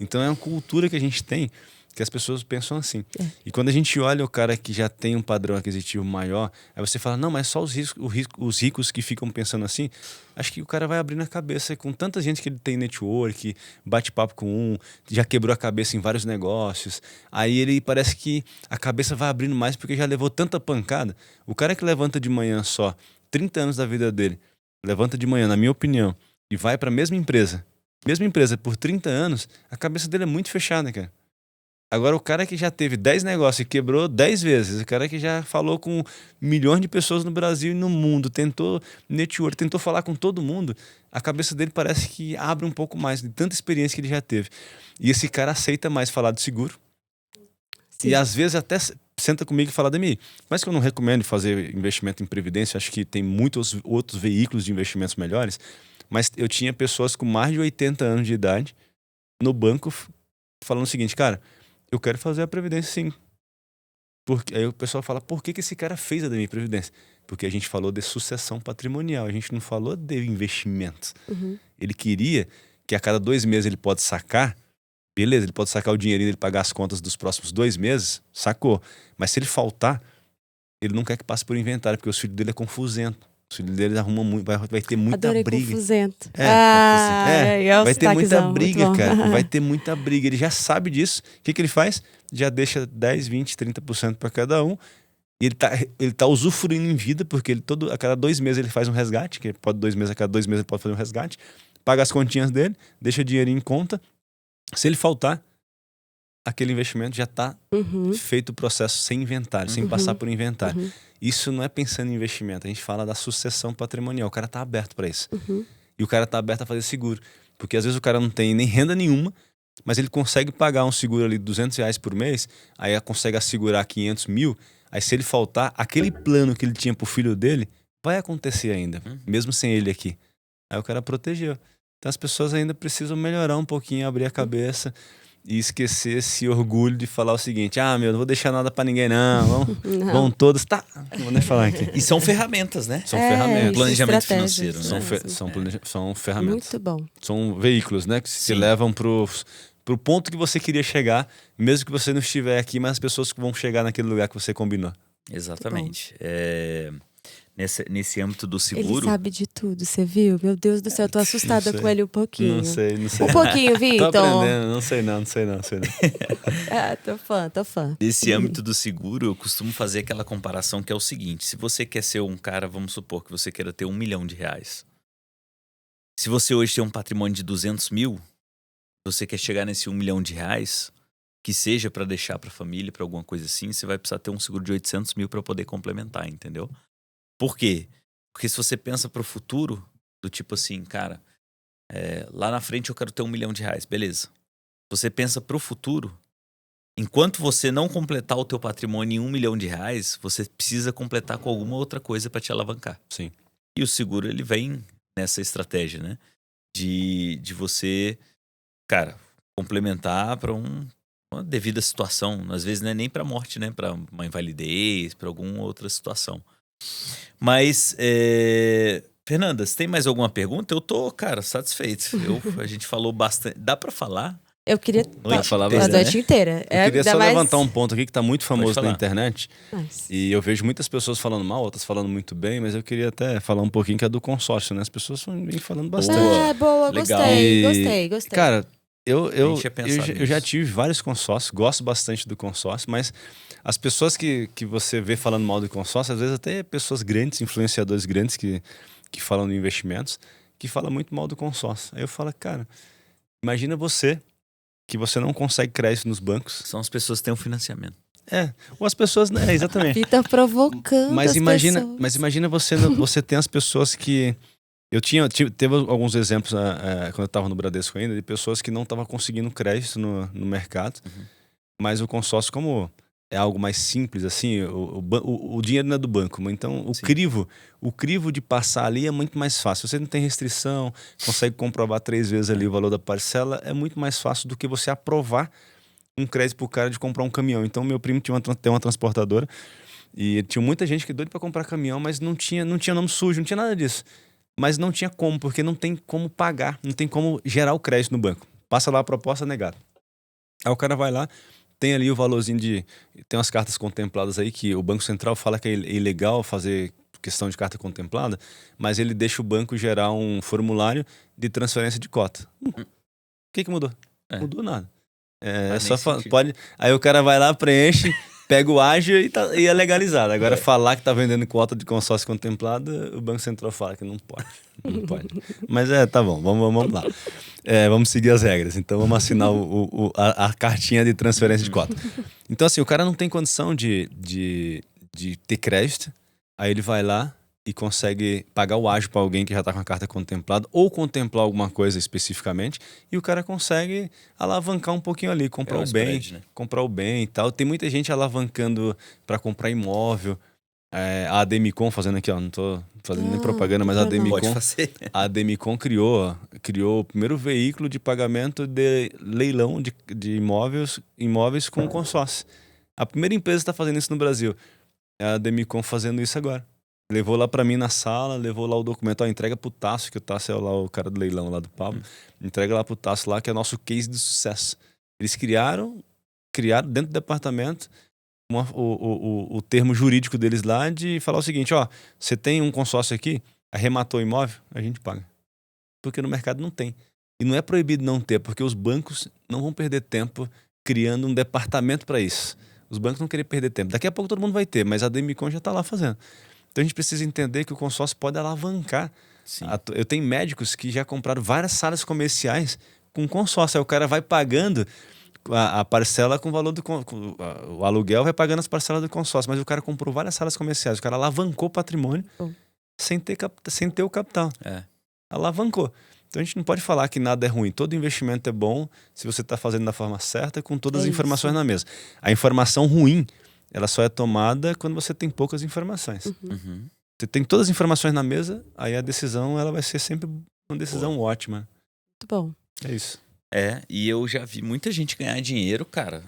Speaker 3: Então é uma cultura que a gente tem, que as pessoas pensam assim. E quando a gente olha o cara que já tem um padrão aquisitivo maior, aí você fala, não, mas só os ricos que ficam pensando assim. Acho que o cara vai abrindo a cabeça com tanta gente que ele tem network, bate papo com um, já quebrou a cabeça em vários negócios. Aí ele parece que a cabeça vai abrindo mais porque já levou tanta pancada. O cara que levanta de manhã só 30 anos da vida dele, levanta de manhã, na minha opinião, e vai para a mesma empresa por 30 anos, a cabeça dele é muito fechada, cara. Agora, o cara que já teve 10 negócios e quebrou 10 vezes, o cara que já falou com milhões de pessoas no Brasil e no mundo, tentou network, tentou falar com todo mundo, a cabeça dele parece que abre um pouco mais de tanta experiência que ele já teve. E esse cara aceita mais falar de seguro.
Speaker 2: Sim.
Speaker 3: E às vezes até senta comigo e fala, Demi, mas que eu não recomendo fazer investimento em previdência, acho que tem muitos outros veículos de investimentos melhores, mas eu tinha pessoas com mais de 80 anos de idade no banco falando o seguinte, cara, eu quero fazer a previdência sim. Porque aí o pessoal fala, por que esse cara fez a Demi Previdência? Porque a gente falou de sucessão patrimonial, a gente não falou de investimentos. Ele queria que a cada 2 meses ele pode sacar, beleza, ele pode sacar o dinheirinho dele, pagar as contas dos próximos 2 meses, sacou. Mas se ele faltar, ele não quer que passe por inventário, porque os filhos dele é confusento. Os filhos dele arrumam muito, vai ter muita
Speaker 2: Adorei
Speaker 3: briga.
Speaker 2: confusento.
Speaker 3: Vai ter muita briga, cara. Vai ter muita briga. Ele já sabe disso. O que ele faz? Já deixa 10, 20, 30% para cada um. E ele tá usufruindo em vida, porque a cada 2 meses ele faz um resgate, que pode 2 meses, a cada 2 meses ele pode fazer um resgate, paga as continhas dele, deixa dinheirinho em conta. Se ele faltar, aquele investimento já está feito o processo sem inventário, sem passar por inventário. Isso não é pensando em investimento, a gente fala da sucessão patrimonial. O cara está aberto para isso. E o cara está aberto a fazer seguro. Porque às vezes o cara não tem nem renda nenhuma, mas ele consegue pagar um seguro ali de R$200 por mês, aí consegue assegurar 500 mil, aí se ele faltar, aquele plano que ele tinha pro filho dele, vai acontecer ainda, mesmo sem ele aqui. Aí o cara protegeu. Então as pessoas ainda precisam melhorar um pouquinho, abrir a cabeça e esquecer esse orgulho de falar o seguinte, não vou deixar nada pra ninguém não, vão todos, tá, não vou nem falar aqui.
Speaker 1: E são ferramentas, né?
Speaker 3: São ferramentas.
Speaker 1: Planejamento financeiro, né?
Speaker 3: São ferramentas.
Speaker 2: Muito bom.
Speaker 3: São veículos, né, que se levam pro ponto que você queria chegar, mesmo que você não estiver aqui, mas as pessoas que vão chegar naquele lugar que você combinou.
Speaker 1: Exatamente. Nesse âmbito do seguro...
Speaker 2: Ele sabe de tudo, você viu? Meu Deus do céu, eu tô assustada com ele um pouquinho.
Speaker 3: Não sei.
Speaker 2: Um pouquinho, Vitor.
Speaker 3: Tô aprendendo, não sei não.
Speaker 2: Tô fã.
Speaker 1: Nesse âmbito do seguro, eu costumo fazer aquela comparação que é o seguinte, se você quer ser um cara, vamos supor que você queira ter R$1 milhão. Se você hoje tem um patrimônio de 200 mil, você quer chegar nesse R$1 milhão, que seja para deixar para a família, para alguma coisa assim, você vai precisar ter um seguro de 800 mil para poder complementar, entendeu? Por quê? Porque se você pensa pro futuro, do tipo assim, cara, lá na frente eu quero ter R$1 milhão, beleza. Você pensa pro futuro, enquanto você não completar o teu patrimônio em R$1 milhão, você precisa completar com alguma outra coisa para te alavancar.
Speaker 3: Sim.
Speaker 1: E o seguro, ele vem nessa estratégia, né? De você, cara, complementar para uma devida situação. Às vezes não é nem para morte, né? Para uma invalidez, para alguma outra situação. Mas, Fernanda, você tem mais alguma pergunta? Eu tô, cara, satisfeito. A gente falou bastante. Dá pra falar
Speaker 2: Eu queria
Speaker 1: Noite
Speaker 3: falar
Speaker 2: a
Speaker 1: inteira,
Speaker 3: bastante.
Speaker 2: noite inteira.
Speaker 3: Eu queria
Speaker 2: ainda
Speaker 3: só
Speaker 2: mais-
Speaker 3: levantar um ponto aqui que tá muito famoso
Speaker 1: falar.
Speaker 3: na internet.
Speaker 2: Mas-
Speaker 3: E eu vejo muitas pessoas falando mal, outras falando muito bem, mas eu queria até falar um pouquinho que é do consórcio, né? As pessoas vêm falando bastante.
Speaker 1: Boa.
Speaker 2: Boa,
Speaker 1: Legal.
Speaker 2: gostei.
Speaker 3: Cara, eu
Speaker 1: Nem tinha pensado
Speaker 3: já
Speaker 1: nisso.
Speaker 3: tive vários consórcios, gosto bastante do consórcio, mas as pessoas que você vê falando mal do consórcio, às vezes até pessoas grandes, influenciadores grandes que falam de investimentos, que falam muito mal do consórcio. Aí eu falo, cara, imagina você que você não consegue crédito nos bancos.
Speaker 1: São as pessoas que têm um financiamento.
Speaker 3: Ou as pessoas, né? Exatamente.
Speaker 2: Vitor provocando
Speaker 3: Mas
Speaker 2: as
Speaker 3: imagina,
Speaker 2: pessoas.
Speaker 3: mas imagina você tem as pessoas que teve alguns exemplos quando eu estava no Bradesco ainda de pessoas que não estavam conseguindo crédito no mercado, mas o consórcio, como é algo mais simples assim, o dinheiro não é do banco, então
Speaker 1: Sim.
Speaker 3: o crivo de passar ali é muito mais fácil. Você não tem restrição, consegue comprovar 3 vezes ali o valor da parcela, é muito mais fácil do que você aprovar um crédito pro cara de comprar um caminhão. Então meu primo tem uma transportadora e tinha muita gente que doido para comprar caminhão, mas não tinha nome sujo, não tinha nada disso. Mas não tinha como, porque não tem como pagar, não tem como gerar o crédito no banco. Passa lá a proposta negada. Aí o cara vai lá, tem ali o valorzinho tem umas cartas contempladas aí que o Banco Central fala que é ilegal fazer questão de carta contemplada, mas ele deixa o banco gerar um formulário de transferência de cota. O que mudou? Mudou nada.
Speaker 1: Faz
Speaker 3: Só
Speaker 1: nem sentido.
Speaker 3: pode. Aí o cara vai lá, preenche, pega o ágio e é legalizado. Agora, falar que tá vendendo cota de consórcio contemplada, o Banco Central fala que não pode. Não pode. Mas tá bom, vamos lá. Vamos seguir as regras. Então vamos assinar a cartinha de transferência de cota. Então, assim, o cara não tem condição de ter crédito, aí ele vai lá e consegue pagar o ágio para alguém que já está com a carta contemplada ou contemplar alguma coisa especificamente, e o cara consegue alavancar um pouquinho ali, comprar
Speaker 1: É o
Speaker 3: o bem,
Speaker 1: spread, né?
Speaker 3: comprar o bem e tal. Tem muita gente alavancando para comprar imóvel. A Ademicon fazendo aqui, ó, não tô fazendo nem propaganda, mas a
Speaker 2: não.
Speaker 3: Ademicon,
Speaker 1: Pode fazer.
Speaker 3: a Ademicon criou o primeiro veículo de pagamento de leilão de imóveis com consórcio. A primeira empresa que está fazendo isso no Brasil é a Ademicon fazendo isso agora. Levou lá pra mim na sala, levou lá o documento, ó, entrega pro Tasso, que o Tasso é lá o cara do leilão lá do Pablo. Entrega lá pro Tasso lá, que é nosso case de sucesso. Eles criaram dentro do departamento o termo jurídico deles lá de falar o seguinte, ó, você tem um consórcio aqui, arrematou o imóvel, a gente paga. Porque no mercado não tem. E não é proibido não ter, porque os bancos não vão perder tempo criando um departamento para isso. Os bancos não querem perder tempo. Daqui a pouco todo mundo vai ter, mas a Ademicon já tá lá fazendo. Então a gente precisa entender que o consórcio pode alavancar.
Speaker 1: Sim.
Speaker 3: Eu tenho médicos que já compraram várias salas comerciais com consórcio. Aí o cara vai pagando a parcela com o valor o aluguel, vai pagando as parcelas do consórcio. Mas o cara comprou várias salas comerciais. O cara alavancou o patrimônio sem ter o capital. Alavancou. Então a gente não pode falar que nada é ruim. Todo investimento é bom se você está fazendo da forma certa, com todas as informações na mesa. A informação ruim, ela só é tomada quando você tem poucas informações. Você tem todas as informações na mesa, aí a decisão ela vai ser sempre uma decisão ótima.
Speaker 2: Muito bom.
Speaker 3: É isso.
Speaker 1: E eu já vi muita gente ganhar dinheiro, cara,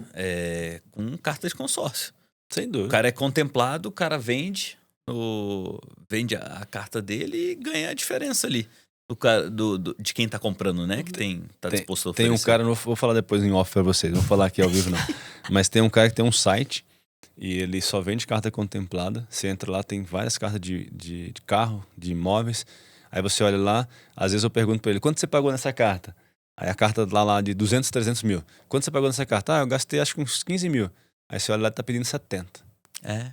Speaker 1: com carta de consórcio.
Speaker 3: Sem
Speaker 1: O
Speaker 3: dúvida.
Speaker 1: cara é contemplado, o cara vende a carta dele e ganha a diferença ali. De quem tá comprando, né? Que tá disposto a oferecer.
Speaker 3: Tem um cara, não vou falar depois em off pra vocês, não vou falar aqui ao vivo não. Mas tem um cara que tem um site e ele só vende carta contemplada. Você entra lá, tem várias cartas de carro, de imóveis. Aí você olha lá, às vezes eu pergunto pra ele, quanto você pagou nessa carta? Aí a carta lá de 200, 300 mil. Quanto você pagou nessa carta? Eu gastei acho que uns 15 mil. Aí você olha lá e tá pedindo 70.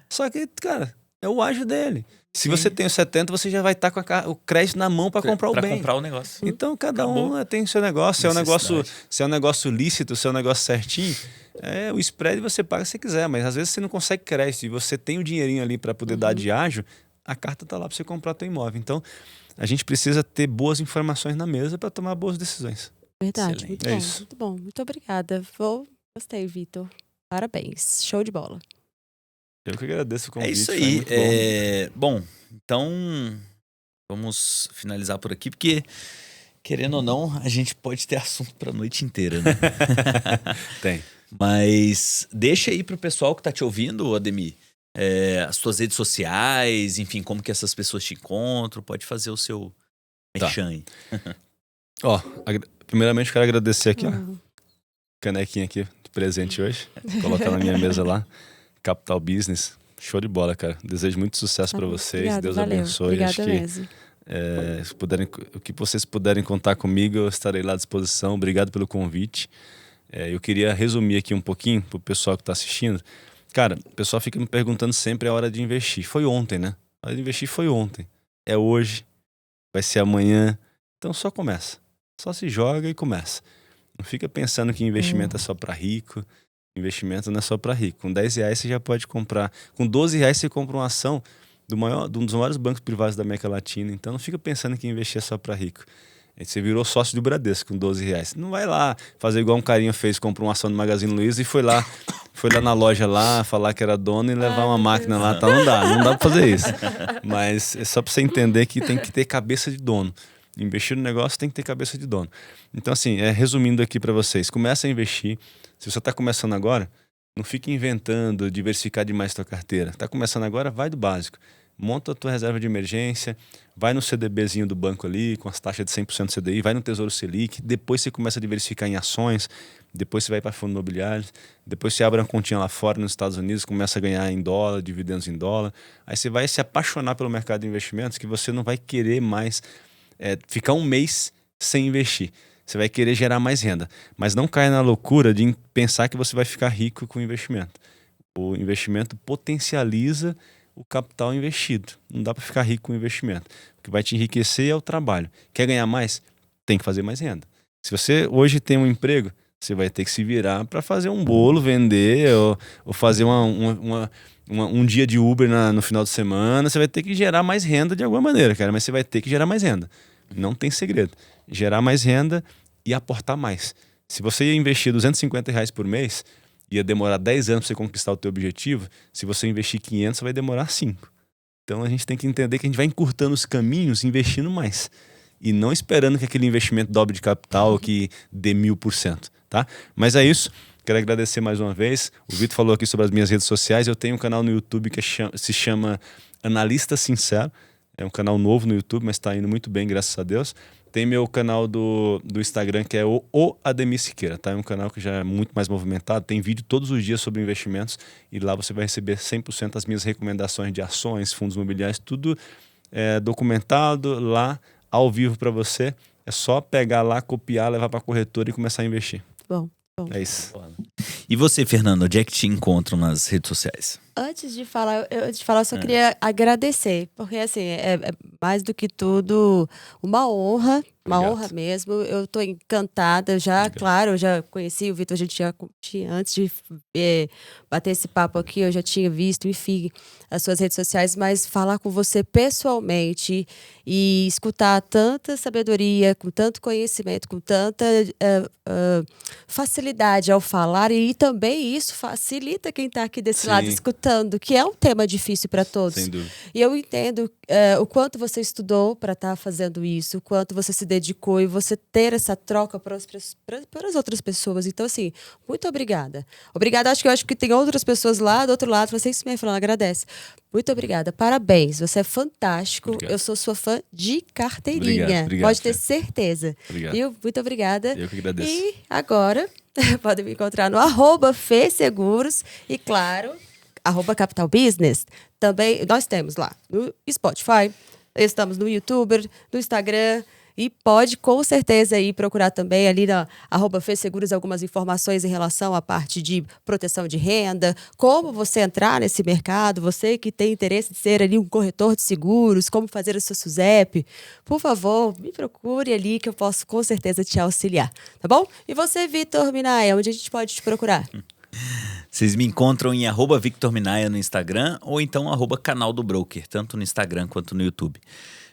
Speaker 3: Só que, cara, é o ágio dele. Se você tem os 70, você já vai estar com o crédito na mão para comprar o bem.
Speaker 1: Para comprar o negócio.
Speaker 3: Então, cada um tem o seu negócio. Se é um negócio lícito, se é um negócio certinho, o spread você paga se quiser. Mas às vezes você não consegue crédito e você tem o dinheirinho ali para poder dar de ágio, a carta tá lá para você comprar teu imóvel. Então, a gente precisa ter boas informações na mesa para tomar boas decisões.
Speaker 2: Verdade,
Speaker 1: Excelente.
Speaker 2: muito
Speaker 3: É
Speaker 2: bom,
Speaker 3: isso.
Speaker 2: muito bom. Muito obrigada. Gostei, Vitor. Parabéns. Show de bola.
Speaker 3: Eu que agradeço o convite.
Speaker 1: É isso
Speaker 3: foi
Speaker 1: aí.
Speaker 3: muito bom.
Speaker 1: Bom, então vamos finalizar por aqui, porque, querendo ou não, a gente pode ter assunto pra noite inteira, né?
Speaker 3: Tem.
Speaker 1: Mas deixa aí pro pessoal que tá te ouvindo, Ademir, as tuas redes sociais, enfim, como que essas pessoas te encontram. Pode fazer o seu merchan aí.
Speaker 3: Primeiramente, quero agradecer aqui, ó. canequinha aqui de presente hoje. Vou colocar na minha mesa lá. Capital Business. Show de bola, cara. Desejo muito sucesso para vocês.
Speaker 2: Obrigada,
Speaker 3: Deus
Speaker 2: valeu.
Speaker 3: abençoe.
Speaker 2: Obrigada
Speaker 3: Acho que
Speaker 2: mesmo.
Speaker 3: o que vocês puderem contar comigo, eu estarei lá à disposição. Obrigado pelo convite. Eu queria resumir aqui um pouquinho pro pessoal que está assistindo. Cara, o pessoal fica me perguntando sempre a hora de investir. Foi ontem, né? A hora de investir foi ontem. É hoje. Vai ser amanhã. Então só começa. Só se joga e começa. Não fica pensando que investimento é só para rico. Investimento não é só para rico. Com R$10 você já pode comprar. Com R$12 você compra uma ação de um dos maiores bancos privados da América Latina. Então não fica pensando que investir é só para rico. Você virou sócio do Bradesco com R$12. Não vai lá fazer igual um carinha fez, comprou uma ação do Magazine Luiza e foi lá na loja lá, falar que era dono e levar uma máquina lá. Tá, não dá pra fazer isso. Mas é só pra você entender que tem que ter cabeça de dono. Investir no negócio tem que ter cabeça de dono. Então assim, resumindo aqui para vocês, começa a investir. Se você tá começando agora, não fique inventando, diversificar demais a tua carteira. Tá começando agora, vai do básico. Monta a tua reserva de emergência, vai no CDBzinho do banco ali, com as taxas de 100% CDI, vai no Tesouro Selic, depois você começa a diversificar em ações, depois você vai para fundos imobiliários, depois você abre uma continha lá fora nos Estados Unidos, começa a ganhar em dólar, dividendos em dólar. Aí você vai se apaixonar pelo mercado de investimentos que você não vai querer mais ficar um mês sem investir. Você vai querer gerar mais renda, mas não caia na loucura de pensar que você vai ficar rico com o investimento. O investimento potencializa o capital investido. Não dá para ficar rico com o investimento. O que vai te enriquecer é o trabalho. Quer ganhar mais? Tem que fazer mais renda. Se você hoje tem um emprego, você vai ter que se virar para fazer um bolo, vender ou fazer um dia de Uber no final de semana. Você vai ter que gerar mais renda de alguma maneira, cara. Mas você vai ter que gerar mais renda. Não tem segredo. Gerar mais renda e aportar mais. Se você ia investir R$250 por mês, ia demorar 10 anos para você conquistar o teu objetivo. Se você investir 500, você vai demorar 5. Então a gente tem que entender que a gente vai encurtando os caminhos, investindo mais. E não esperando que aquele investimento dobre de capital que dê 1000%, tá? Mas é isso. Quero agradecer mais uma vez. O Vitor falou aqui sobre as minhas redes sociais. Eu tenho um canal no YouTube que se chama Analista Sincero. É um canal novo no YouTube, mas está indo muito bem, graças a Deus. Tem meu canal do Instagram, que é o Ademir Siqueira, tá? É um canal que já é muito mais movimentado. Tem vídeo todos os dias sobre investimentos. E lá você vai receber 100% das minhas recomendações de ações, fundos imobiliários, tudo documentado lá, ao vivo para você. É só pegar lá, copiar, levar para a corretora e começar a investir.
Speaker 2: Bom.
Speaker 3: É isso.
Speaker 1: E você, Fernando, onde é que te encontram nas redes sociais?
Speaker 2: Antes de falar, eu só queria agradecer, porque assim, é mais do que tudo uma honra, honra mesmo. Eu tô encantada já, claro, eu já conheci o Vitor, a gente já tinha, antes de bater esse papo aqui, eu já tinha visto, enfim, as suas redes sociais, mas falar com você pessoalmente e escutar tanta sabedoria, com tanto conhecimento, com tanta facilidade ao falar, e também isso facilita quem está aqui desse lado escutando, que é um tema difícil para todos.
Speaker 3: Sem dúvida.
Speaker 2: E eu entendo o quanto você estudou para estar fazendo isso, o quanto você se dedicou e você ter essa troca para as outras pessoas. Então, assim, muito obrigada. Obrigada, eu acho que tem outras pessoas lá do outro lado, vocês me falando, agradece. Muito obrigada, parabéns, você é fantástico.
Speaker 3: Obrigado.
Speaker 2: Eu sou sua fã de carteirinha.
Speaker 3: Obrigado,
Speaker 2: pode ter certeza.
Speaker 3: Obrigado.
Speaker 2: Viu? Muito obrigada.
Speaker 3: Eu que agradeço.
Speaker 2: E agora, podem me encontrar no @FeSeguros e, claro, @Capital Business. Também nós temos lá no Spotify, estamos no YouTube, no Instagram. E pode, com certeza, ir procurar também ali na @FeSeguros algumas informações em relação à parte de proteção de renda, como você entrar nesse mercado, você que tem interesse de ser ali um corretor de seguros, como fazer o seu SUSEP. Por favor, me procure ali que eu posso com certeza te auxiliar, tá bom? E você, Vitor Minaya, onde a gente pode te procurar?
Speaker 1: Vocês me encontram em @Victor Minaya no Instagram ou então @Canal do Broker, tanto no Instagram quanto no YouTube.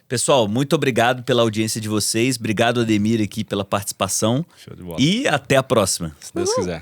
Speaker 1: Pessoal, muito obrigado pela audiência de vocês. Obrigado, Ademir, aqui pela participação.
Speaker 3: Show de bola.
Speaker 1: E até a próxima.
Speaker 3: Se Deus quiser.